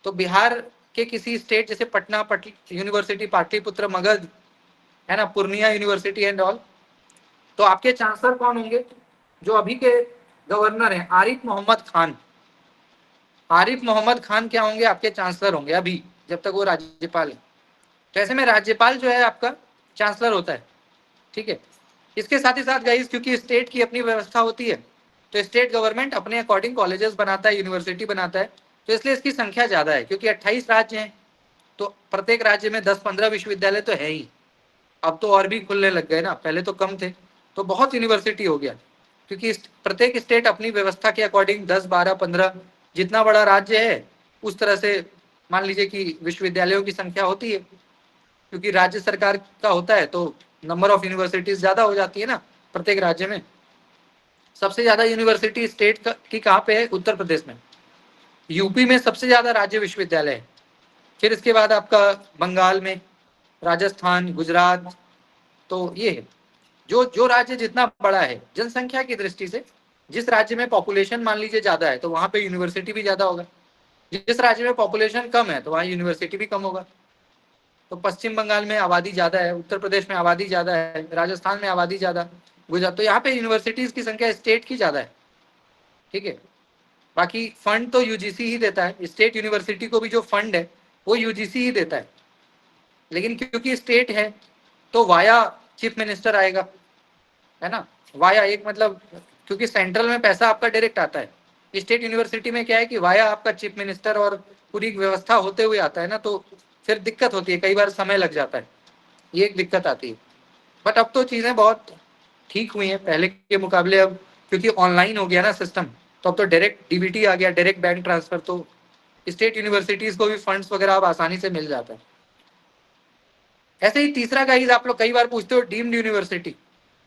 तो बिहार के किसी स्टेट, जैसे पटना यूनिवर्सिटी, पाटलिपुत्र, मगध, है ना, पूर्णिया यूनिवर्सिटी एंड ऑल, तो आपके चांसलर कौन होंगे, जो अभी के गवर्नर हैं आरिफ मोहम्मद खान। आरिफ मोहम्मद खान क्या होंगे, आपके चांसलर होंगे अभी, जब तक वो राज्यपाल है। तो ऐसे में राज्यपाल जो है आपका चांसलर होता है, ठीक है। इसके साथ ही साथ गाइस, क्योंकि स्टेट की अपनी व्यवस्था होती है तो स्टेट गवर्नमेंट अपने अकॉर्डिंग कॉलेजेस बनाता है, यूनिवर्सिटी बनाता है, तो इसलिए इसकी संख्या ज्यादा है, क्योंकि 28 राज्य हैं तो प्रत्येक राज्य में 10-15 विश्वविद्यालय तो है ही। अब तो और भी खुलने लग गए ना, पहले तो कम थे, तो बहुत यूनिवर्सिटी हो गया, क्योंकि प्रत्येक स्टेट अपनी व्यवस्था के अकॉर्डिंग 10 12 15, जितना बड़ा राज्य है उस तरह से मान लीजिए कि विश्वविद्यालयों की संख्या होती है, क्योंकि राज्य सरकार का होता है तो नंबर ऑफ यूनिवर्सिटीज ज्यादा हो जाती है ना प्रत्येक राज्य में। सबसे ज्यादा यूनिवर्सिटी स्टेट की कहाँ पे है, उत्तर प्रदेश में। यूपी में सबसे ज्यादा राज्य विश्वविद्यालय है, फिर इसके बाद आपका बंगाल में, राजस्थान, गुजरात, तो ये है। जो जो राज्य जितना बड़ा है जनसंख्या की दृष्टि से, जिस राज्य में पॉपुलेशन मान लीजिए ज्यादा है तो वहां पे यूनिवर्सिटी भी ज्यादा होगा, जिस राज्य में पॉपुलेशन कम है तो वहाँ यूनिवर्सिटी भी कम होगा। तो पश्चिम बंगाल में आबादी ज्यादा है, उत्तर प्रदेश में आबादी ज्यादा है, राजस्थान में आबादी ज्यादा, गुजरात, तो यहाँ पे यूनिवर्सिटीज की संख्या स्टेट की ज्यादा है, ठीक है। बाकी फंड तो यूजीसी ही देता है, स्टेट यूनिवर्सिटी को भी जो फंड है वो यूजीसी ही देता है, लेकिन क्योंकि स्टेट है तो वाया चीफ मिनिस्टर आएगा, है ना, वाया एक मतलब, क्योंकि सेंट्रल में पैसा आपका डायरेक्ट आता है, स्टेट यूनिवर्सिटी में क्या है कि वाया आपका चीफ मिनिस्टर और पूरी व्यवस्था होते हुए आता है ना, तो फिर दिक्कत होती है, कई बार समय लग जाता है, ये एक दिक्कत आती है। बट अब तो चीज़ें बहुत ठीक हुई हैं पहले के मुकाबले, अब क्योंकि ऑनलाइन हो गया ना सिस्टम, तो अब तो डायरेक्ट डीबीटी आ गया, डायरेक्ट बैंक ट्रांसफर, तो स्टेट यूनिवर्सिटीज़ को भी फंड्स वगैरह अब आसानी से मिल जाता है। ऐसे ही तीसरा गाइस, आप लोग कई बार पूछते हो डीम्ड यूनिवर्सिटी,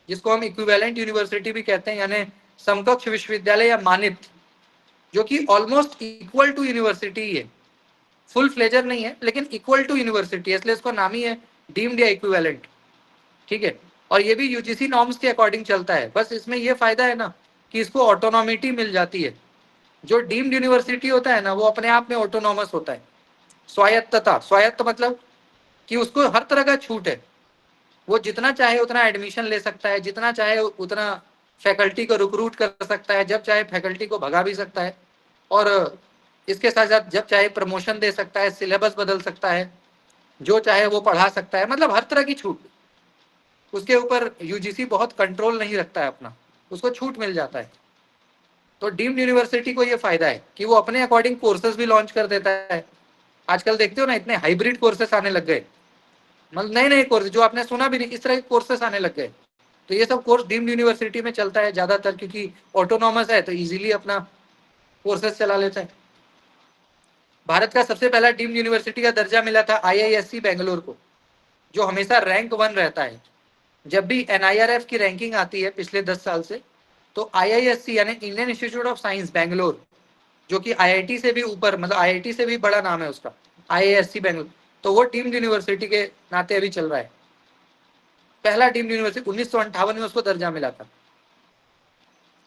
जिसको हम इक्विवेलेंट यूनिवर्सिटी भी कहते हैं, यानी समकक्ष विश्वविद्यालय या मानित, जो कि ऑलमोस्ट इक्वल टू यूनिवर्सिटी ही है, फुल फ्लेजर नहीं है लेकिन इक्वल टू यूनिवर्सिटी है, इसलिए इसको नाम ही है डीम्ड या इक्विवेलेंट, ठीक है। और ये भी यूजीसी नॉर्म्स के अकॉर्डिंग चलता है, बस इसमें ये फायदा है ना कि इसको ऑटोनॉमिटी मिल जाती है। जो डीम्ड यूनिवर्सिटी होता है ना वो अपने आप में ऑटोनॉमस होता है, स्वायत्तता, स्वायत्त मतलब कि उसको हर तरह का छूट है, वो जितना चाहे उतना एडमिशन ले सकता है, जितना चाहे उतना फैकल्टी को रिक्रूट कर सकता है, जब चाहे फैकल्टी को भगा भी सकता है, और इसके साथ साथ जब चाहे प्रमोशन दे सकता है, सिलेबस बदल सकता है, जो चाहे वो पढ़ा सकता है, मतलब हर तरह की छूट। उसके ऊपर यूजीसी बहुत कंट्रोल नहीं रखता है अपना, उसको छूट मिल जाता है। तो डीम्ड यूनिवर्सिटी को ये फायदा है कि वो अपने अकॉर्डिंग कोर्सेज भी लॉन्च कर देता है। आजकल देखते हो ना, इतने हाइब्रिड कोर्सेस आने लग गए, मतलब नए नए कोर्स जो आपने सुना भी नहीं, इस तरह के कोर्सेस आने लग गए। तो ये सब कोर्स डीम्ड यूनिवर्सिटी में चलता है ज्यादातर, क्योंकि ऑटोनॉमस है तो इजीली अपना कोर्सेज चला लेता है। भारत का सबसे पहला डीम्ड यूनिवर्सिटी का दर्जा मिला था IISc बेंगलोर को, जो हमेशा रैंक 1 रहता है। जब भी NIRF की रैंकिंग आती है पिछले 10 साल से, तो IISc यानी Indian institute of science Bangalore, जो कि IIT से भी ऊपर, मतलब IIT से भी बड़ा नाम है उसका, IISc बेंगलोर, तो वो डीम्ड यूनिवर्सिटी के नाते अभी चल रहा है। पहला डीम्ड यूनिवर्सिटी 1958 में उसको दर्जा मिला था।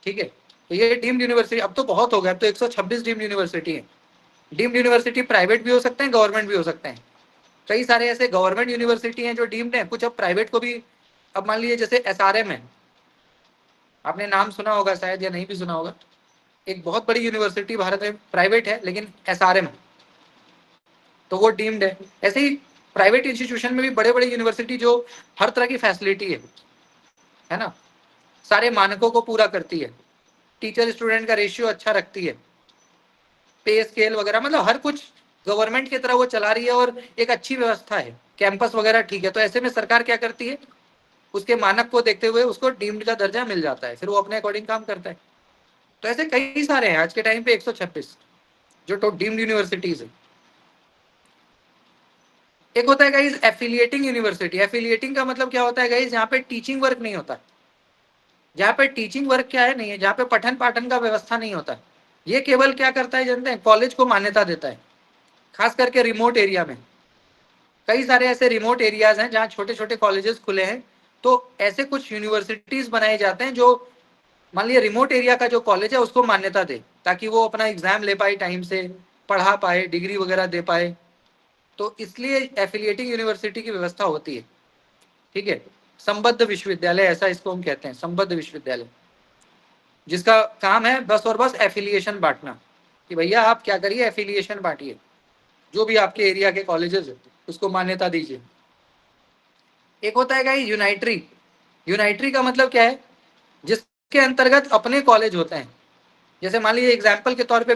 ठीक है, तो ये डीम्ड यूनिवर्सिटी अब तो बहुत हो गया, अब तो 126 डीम्ड यूनिवर्सिटी है। डीम्ड यूनिवर्सिटी प्राइवेट भी हो सकते हैं, गवर्नमेंट भी हो सकते हैं। कई सारे ऐसे गवर्नमेंट यूनिवर्सिटी हैं जो डीम्ड हैं, कुछ अब प्राइवेट को भी। अब मान लीजिए जैसे SRM है, आपने नाम सुना होगा शायद या नहीं भी सुना होगा, एक बहुत बड़ी यूनिवर्सिटी भारत में, प्राइवेट है लेकिन SRM, तो वो डीम्ड है। ऐसे ही प्राइवेट इंस्टीट्यूशन में भी बड़े बड़े यूनिवर्सिटी जो हर तरह की फैसिलिटी है ना, सारे मानकों को पूरा करती है, टीचर स्टूडेंट का रेशियो अच्छा रखती है, पे स्केल वगैरह, मतलब हर कुछ गवर्नमेंट की तरह वो चला रही है और एक अच्छी व्यवस्था है, कैंपस वगैरह ठीक है। तो ऐसे में सरकार क्या करती है, उसके मानक को देखते हुए उसको डीम्ड का दर्जा मिल जाता है, फिर वो अपने अकॉर्डिंग काम करता है। तो ऐसे कई सारे हैं आज के टाइम पे 126 जो तो डीम्ड यूनिवर्सिटीज है। एक होता है गाइस एफिलिएटिंग यूनिवर्सिटी। एफिलिएटिंग का मतलब क्या होता है गाइस, जहाँ पे टीचिंग वर्क नहीं होता, जहाँ पे टीचिंग वर्क क्या है नहीं है, जहाँ पे पठन पाठन का व्यवस्था नहीं होता। ये केवल क्या करता है जानते हैं, कॉलेज को मान्यता देता है, खास करके रिमोट एरिया में। कई सारे ऐसे रिमोट एरियाज हैं जहाँ छोटे छोटे कॉलेजेस खुले हैं, तो ऐसे कुछ यूनिवर्सिटीज बनाए जाते हैं जो मान लिया रिमोट एरिया का जो कॉलेज है उसको मान्यता दे, ताकि वो अपना एग्जाम ले पाए, टाइम से पढ़ा पाए, डिग्री वगैरह दे पाए। तो इसलिए एफिलिएटिंग यूनिवर्सिटी की व्यवस्था होती है। ठीक है, संबद्ध विश्वविद्यालय ऐसा इसको हम कहते हैं, संबद्ध विश्वविद्यालय, जिसका काम है बस और बस एफिलिएशन बांटना, कि भैया आप क्या करिए, एफिलिएशन बांटिए, जो भी आपके एरिया के कॉलेजेस है उसको मान्यता दीजिए। एक होता है गाइस यूनाइट्री। यूनाइट्री का मतलब क्या है, जिसके अंतर्गत अपने कॉलेज होते हैं। जैसे मान लीजिए एग्जाम्पल के तौर पे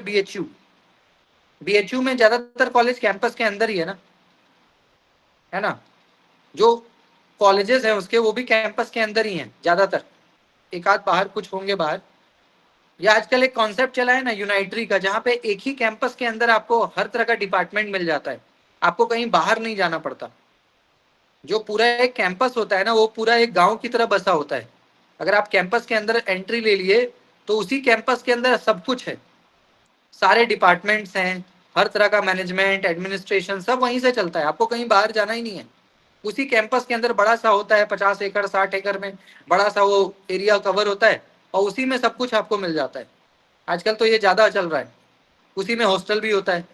BHU में ज्यादातर कॉलेज कैंपस के अंदर ही है ना, जो कॉलेजेस हैं उसके वो भी कैंपस के अंदर ही हैं ज्यादातर, एक आध बाहर कुछ होंगे बाहर। या आजकल एक कॉन्सेप्ट चला है ना यूनाइट्री का, जहाँ पे एक ही कैंपस के अंदर आपको हर तरह का डिपार्टमेंट मिल जाता है, आपको कहीं बाहर नहीं जाना पड़ता। जो पूरा एक कैंपस होता है ना, वो पूरा एक गांव की तरह बसा होता है। अगर आप कैंपस के अंदर एंट्री ले लिए तो उसी कैंपस के अंदर सब कुछ है, सारे डिपार्टमेंट्स हैं, हर तरह का मैनेजमेंट एडमिनिस्ट्रेशन सब वहीं से चलता है, आपको कहीं बाहर जाना ही नहीं है। उसी कैंपस के अंदर बड़ा सा होता है, 50 एकड़ 60 एकड़ में बड़ा सा वो एरिया कवर होता है, और उसी में सब कुछ आपको मिल जाता है। आजकल तो ये ज़्यादा चल रहा है। उसी में हॉस्टल भी होता है,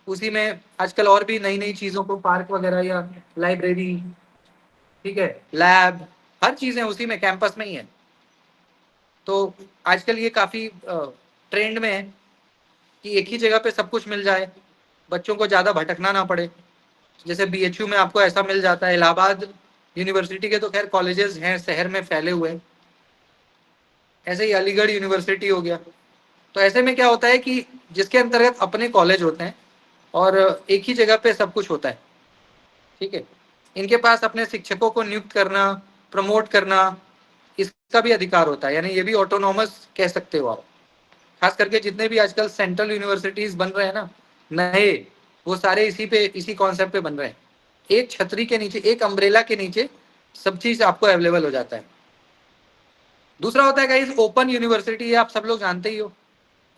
उसी में आजकल और भी नई नई चीज़ों को, पार्क वगैरह या लाइब्रेरी, ठीक है, लैब, हर चीज़ें उसी में कैंपस में ही है। तो आजकल ये काफ़ी ट्रेंड में है कि एक ही जगह पे सब कुछ मिल जाए, बच्चों को ज़्यादा भटकना ना पड़े। जैसे BHU में आपको ऐसा मिल जाता है, इलाहाबाद यूनिवर्सिटी के तो खैर कॉलेजेस हैं शहर में फैले हुए, ऐसे ही अलीगढ़ यूनिवर्सिटी हो गया। तो ऐसे में क्या होता है कि जिसके अंतर्गत अपने कॉलेज होते हैं और एक ही जगह पे सब कुछ होता है, ठीक है, इनके पास अपने शिक्षकों को नियुक्त करना, प्रमोट करना, इसका भी अधिकार होता है, यानी ये भी ऑटोनॉमस कह सकते हो आप। खास करके जितने भी आजकल सेंट्रल यूनिवर्सिटीज बन रहे हैं ना नए, वो सारे इसी कॉन्सेप्ट पे बन रहे हैं। एक छतरी के नीचे, एक अम्ब्रेला के नीचे सब चीज आपको अवेलेबल हो जाता है। दूसरा होता है गाइस ओपन यूनिवर्सिटी, आप सब लोग जानते ही हो।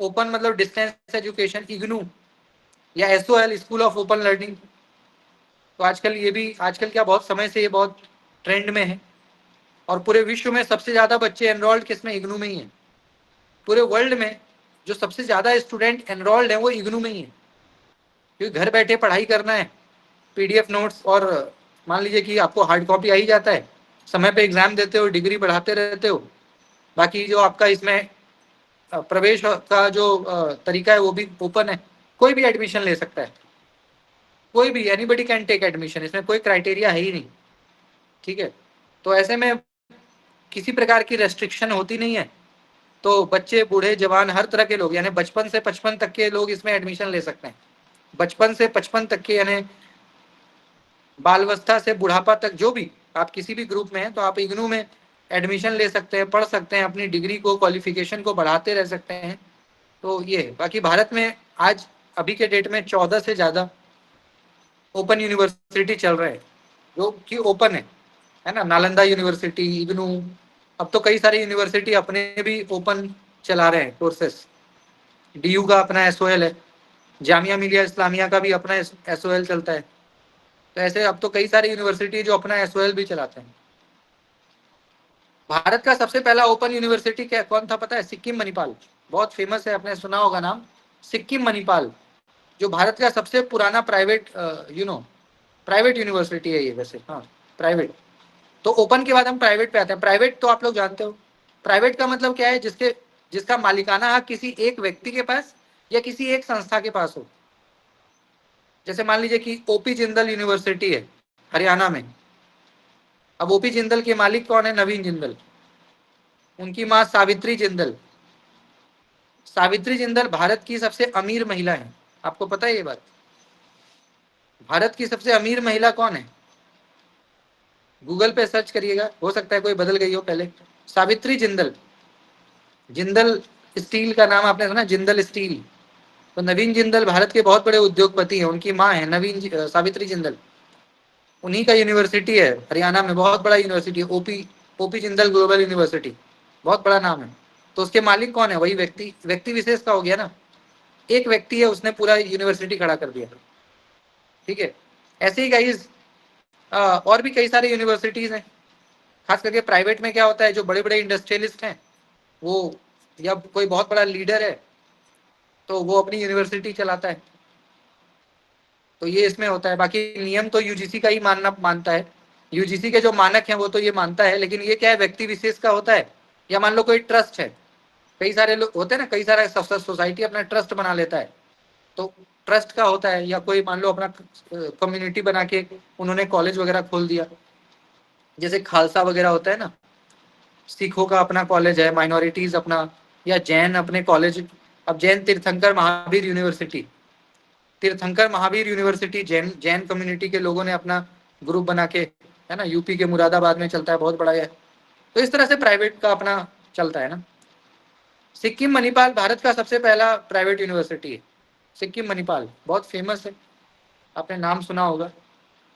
ओपन मतलब डिस्टेंस एजुकेशन, इग्नू या SOL, school of open learning. तो आजकल ये भी, आजकल क्या बहुत समय से ये बहुत ट्रेंड में है, और पूरे विश्व में सबसे ज्यादा बच्चे एनरोल्ड किसमें, इग्नू में ही है। पूरे वर्ल्ड में जो सबसे ज्यादा स्टूडेंट एनरोल्ड है वो इग्नू में ही है, क्योंकि घर बैठे पढ़ाई करना है, PDF नोट्स, और मान लीजिए कि आपको हार्ड कॉपी आ ही जाता है, समय पे एग्जाम देते हो, डिग्री बढ़ाते रहते हो। बाकी जो आपका इसमें प्रवेश का जो तरीका है वो भी ओपन है, कोई भी एडमिशन ले सकता है, कोई भी, एनीबडी कैन टेक एडमिशन, इसमें कोई क्राइटेरिया है ही नहीं, ठीक है। तो ऐसे में किसी प्रकार की रेस्ट्रिक्शन होती नहीं है, तो बच्चे, बूढ़े, जवान, हर तरह के लोग, यानी बचपन से 55 तक के लोग इसमें एडमिशन ले सकते हैं। बचपन से 55 तक के, यानी बालवस्था से बुढ़ापा तक, जो भी आप किसी भी ग्रुप में हैं तो आप इग्नू में एडमिशन ले सकते हैं, पढ़ सकते हैं, अपनी डिग्री को, क्वालिफिकेशन को बढ़ाते रह सकते हैं। तो ये है। बाकी भारत में आज अभी के डेट में 14 से ज़्यादा ओपन यूनिवर्सिटी चल रहे हैं, जो कि ओपन है ना। नालंदा यूनिवर्सिटी, इग्नू, अब तो कई सारी यूनिवर्सिटी अपने भी ओपन चला रहे हैं कोर्सेस। डीयू का अपना एसओएल है, जामिया मिलिया इस्लामिया का भी अपना एसओएल चलता है। तो ऐसे अब तो कई सारी यूनिवर्सिटी जो अपना एसओएल भी चलाते हैं। भारत का सबसे पहला ओपन यूनिवर्सिटी क्या कौन था पता है? सिक्किम मणिपाल, बहुत फेमस है, आपने सुना होगा नाम, सिक्किम मणिपाल, जो भारत का सबसे पुराना प्राइवेट प्राइवेट यूनिवर्सिटी है ये वैसे, हाँ प्राइवेट। तो ओपन के बाद हम प्राइवेट पे आते हैं। प्राइवेट तो आप लोग जानते हो, प्राइवेट का मतलब क्या है? जिसका मालिकाना हक किसी एक व्यक्ति के पास या किसी एक संस्था के पास हो। जैसे मान लीजिए कि ओपी जिंदल यूनिवर्सिटी है हरियाणा में, अब ओपी जिंदल के मालिक कौन है? नवीन जिंदल, उनकी मां सावित्री जिंदल। सावित्री जिंदल भारत की सबसे अमीर महिला है, आपको पता है ये बात? भारत की सबसे अमीर महिला कौन है? गूगल पे सर्च करिएगा, हो सकता है कोई बदल गई हो पहले। सावित्री जिंदल, जिंदल स्टील का नाम आपने सुना, जिंदल स्टील। तो नवीन जिंदल भारत के बहुत बड़े उद्योगपति हैं, उनकी मां है सावित्री जिंदल, उन्हीं का यूनिवर्सिटी है हरियाणा में, बहुत बड़ा university, OP Jindal global university, बहुत बड़ा नाम है। तो उसके मालिक कौन है? वही व्यक्ति विशेष का हो गया ना, एक व्यक्ति है, उसने पूरा यूनिवर्सिटी खड़ा कर दिया, ठीक है। ऐसे ही गाइस और भी कई सारे यूनिवर्सिटीज हैं। खास करके प्राइवेट में क्या होता है, जो बड़े बड़े इंडस्ट्रियलिस्ट हैं वो, या कोई बहुत बड़ा लीडर है तो वो अपनी यूनिवर्सिटी चलाता है, तो ये इसमें होता है। बाकी नियम तो यूजीसी का ही मानता है, यूजीसी के जो मानक हैं वो तो ये मानता है, लेकिन ये क्या है, व्यक्ति विशेष का होता है। या मान लो कोई ट्रस्ट है, कई सारे लोग होते हैं ना, कई सारा सोसाइटी अपना ट्रस्ट बना लेता है, तो ट्रस्ट का होता है। या कोई मान लो अपना कम्युनिटी बना के उन्होंने कॉलेज वगैरह खोल दिया, जैसे खालसा वगैरह होता है ना, सिखों का अपना कॉलेज है, माइनॉरिटीज अपना, या जैन अपने कॉलेज। अब जैन तीर्थंकर महावीर यूनिवर्सिटी, तीर्थंकर महावीर यूनिवर्सिटी जैन कम्युनिटी के लोगों ने अपना ग्रुप बना के, है ना, यूपी के मुरादाबाद में चलता है, बहुत बड़ा है। तो इस तरह से प्राइवेट का अपना चलता है ना। सिक्किम मणिपाल भारत का सबसे पहला प्राइवेट यूनिवर्सिटी है, सिक्किम मणिपाल, बहुत फेमस है, आपने नाम सुना होगा।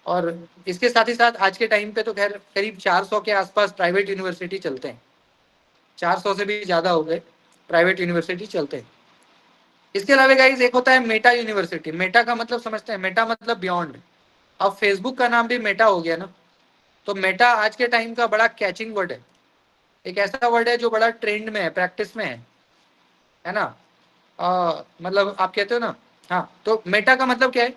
और इसके साथ ही साथ आज के टाइम पे तो खैर करीब 400 के आसपास प्राइवेट यूनिवर्सिटी चलते हैं, 400 से भी ज़्यादा हो गए प्राइवेट यूनिवर्सिटी चलते हैं। इसके अलावा गाइस एक होता है मेटा यूनिवर्सिटी। मेटा का मतलब समझते हैं? मेटा मतलब बियॉन्ड। अब फेसबुक का नाम भी मेटा हो गया ना, तो मेटा आज के टाइम का बड़ा कैचिंग वर्ड है, एक ऐसा वर्ड है जो बड़ा ट्रेंड में है, प्रैक्टिस में है ना। मतलब आप कहते हो ना, हाँ, तो मेटा का मतलब क्या है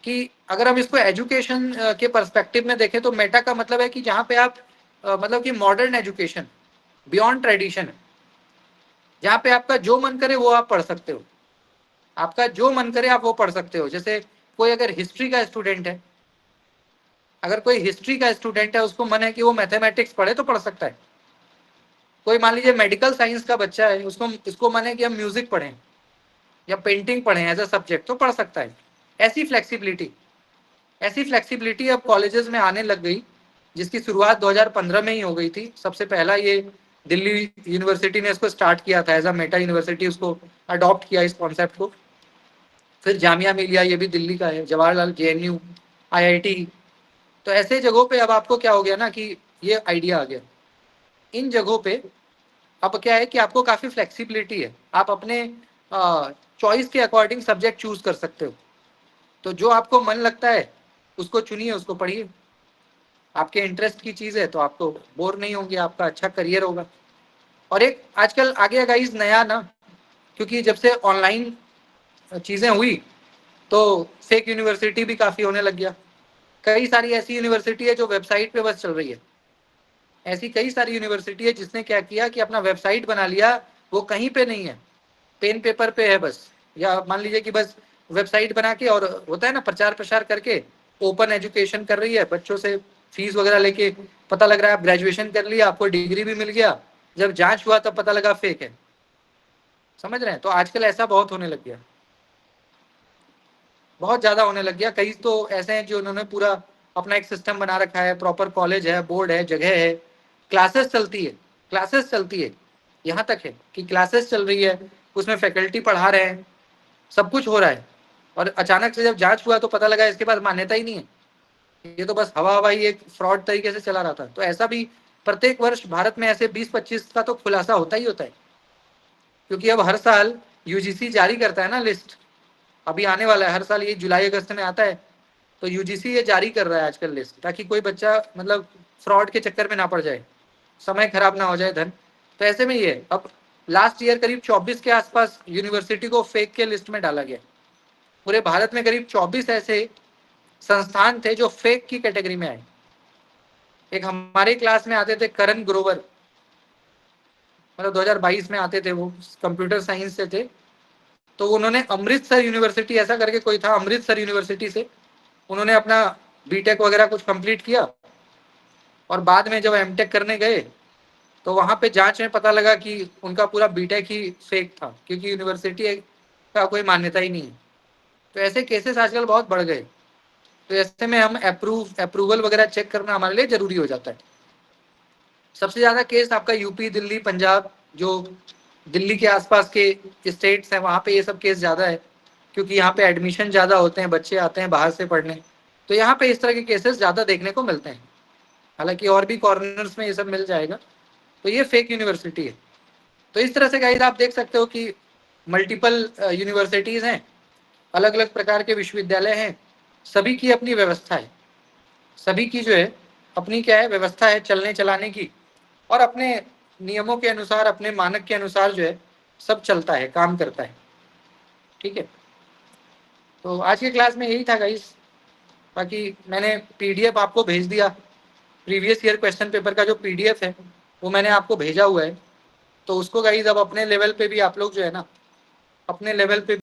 कि अगर हम इसको एजुकेशन के पर्सपेक्टिव में देखें तो मेटा का मतलब है कि जहाँ पे आप मतलब कि मॉडर्न एजुकेशन, बियॉन्ड ट्रेडिशन, जहाँ पे आपका जो मन करे वो आप पढ़ सकते हो, आपका जो मन करे आप वो पढ़ सकते हो। जैसे कोई अगर हिस्ट्री का स्टूडेंट है, अगर कोई हिस्ट्री का स्टूडेंट है, उसको मन है कि वो मैथमेटिक्स पढ़े तो पढ़ सकता है। कोई मान लीजिए मेडिकल साइंस का बच्चा है, उसको मन है कि हम म्यूजिक पढ़ें या पेंटिंग पढ़ें एज अ सब्जेक्ट, तो पढ़ सकता है। ऐसी फ्लेक्सिबिलिटी अब कॉलेजेस में आने लग गई, जिसकी शुरुआत 2015 में ही हो गई थी। सबसे पहला ये दिल्ली यूनिवर्सिटी ने इसको स्टार्ट किया था एज अ मेटा यूनिवर्सिटी, उसको अडॉप्ट किया इस कॉन्सेप्ट को। फिर जामिया मिलिया, ये भी दिल्ली का है, जवाहरलाल, जेएनयू, आईआईटी। तो ऐसे जगहों पे अब आपको क्या हो गया ना कि ये आइडिया आ गया, इन जगहों पे अब क्या है कि आपको काफ़ी फ्लेक्सिबिलिटी है, आप अपने चॉइस के अकॉर्डिंग सब्जेक्ट चूज कर सकते हो। तो जो आपको मन लगता है उसको चुनिए, उसको पढ़िए, आपके इंटरेस्ट की चीज़ है तो आपको बोर नहीं होंगे, आपका अच्छा करियर होगा। और एक आजकल आ गया गाइस नया ना, क्योंकि जब से ऑनलाइन चीज़ें हुई तो फेक यूनिवर्सिटी भी काफ़ी होने लग गया। कई सारी ऐसी यूनिवर्सिटी है जो वेबसाइट पे बस चल रही है, ऐसी कई सारी यूनिवर्सिटी है जिसने क्या किया कि अपना वेबसाइट बना लिया वो कहीं पे नहीं है, पेन पेपर पे है बस। या मान लीजिए कि बस वेबसाइट बना के, और होता है ना प्रचार प्रसार करके, ओपन एजुकेशन कर रही है, बच्चों से फीस वगैरह लेके, पता लग रहा है आप ग्रेजुएशन कर लिया, आपको डिग्री भी मिल गया, जब जांच हुआ तब पता लगा फेक है। समझ रहे हैं? तो आजकल ऐसा बहुत होने लग गया, बहुत ज्यादा होने लग गया। कई तो ऐसे हैं जो उन्होंने पूरा अपना एक सिस्टम बना रखा है, प्रॉपर कॉलेज है, बोर्ड है, जगह है, क्लासेस चलती है, क्लासेस चलती है, यहाँ तक है कि क्लासेस चल रही है, उसमें फैकल्टी पढ़ा रहे हैं, सब कुछ हो रहा है, और अचानक से जब जांच हुआ तो पता लगा इसके पास मान्यता ही नहीं है, ये तो बस हवा हवाई एक फ्रॉड तरीके से चला रहा था। तो ऐसा भी प्रत्येक वर्ष भारत में ऐसे 20-25 का तो खुलासा होता ही होता है, क्योंकि अब हर साल यूजीसी जारी करता है ना लिस्ट, अभी आने वाला है, हर साल ये जुलाई अगस्त में आता है, तो यूजीसी ये जारी कर रहा है आजकल लिस्ट, ताकि कोई बच्चा मतलब फ्रॉड के चक्कर में ना पड़ जाए, समय खराब ना हो जाए, धन। तो ऐसे में ये अब लास्ट ईयर करीब 24 के आसपास यूनिवर्सिटी को फेक के लिस्ट में डाला गया। पूरे भारत में करीब 24 ऐसे संस्थान थे जो फेक की कैटेगरी में आए। एक हमारे क्लास में आते थे करण ग्रोवर, मतलब 2022 में आते थे, वो कंप्यूटर साइंस से थे। तो उन्होंने अमृतसर यूनिवर्सिटी, ऐसा करके कोई था, अमृतसर यूनिवर्सिटी से उन्होंने अपना बीटेक वगैरह कुछ कंप्लीट किया, और बाद में जब एमटेक करने गए तो वहां पे जांच में पता लगा कि उनका पूरा बीटेक ही फेक था, क्योंकि यूनिवर्सिटी का कोई मान्यता ही नहीं है। तो ऐसे केसेस आजकल बहुत बढ़ गए। तो ऐसे में हम अप्रूवल वगैरह चेक करना हमारे लिए जरूरी हो जाता है। सबसे ज्यादा केस आपका यूपी, दिल्ली, पंजाब, जो दिल्ली के आसपास के स्टेट्स हैं, वहाँ पे ये सब केस ज़्यादा है, क्योंकि यहाँ पे एडमिशन ज़्यादा होते हैं, बच्चे आते हैं बाहर से पढ़ने, तो यहाँ पे इस तरह के केसेस ज़्यादा देखने को मिलते हैं। हालांकि और भी कॉर्नर्स में ये सब मिल जाएगा। तो ये फेक यूनिवर्सिटी है। तो इस तरह से गाइस आप देख सकते हो कि मल्टीपल यूनिवर्सिटीज़ हैं, अलग अलग प्रकार के विश्वविद्यालय हैं, सभी की अपनी व्यवस्था है, सभी की जो है अपनी क्या है व्यवस्था है चलने चलाने की, और अपने नियमों के अनुसार, अपने मानक के अनुसार जो है सब चलता है, काम करता है। ठीक है, तो आज के क्लास में यही था गाइस। बाकी मैंने पीडीएफ आपको भेज दिया, प्रीवियस ईयर क्वेश्चन पेपर का जो पीडीएफ है वो मैंने आपको भेजा हुआ है। तो उसको गाइस अब अपने लेवल पे भी आप लोग जो है ना, अपने लेवल पे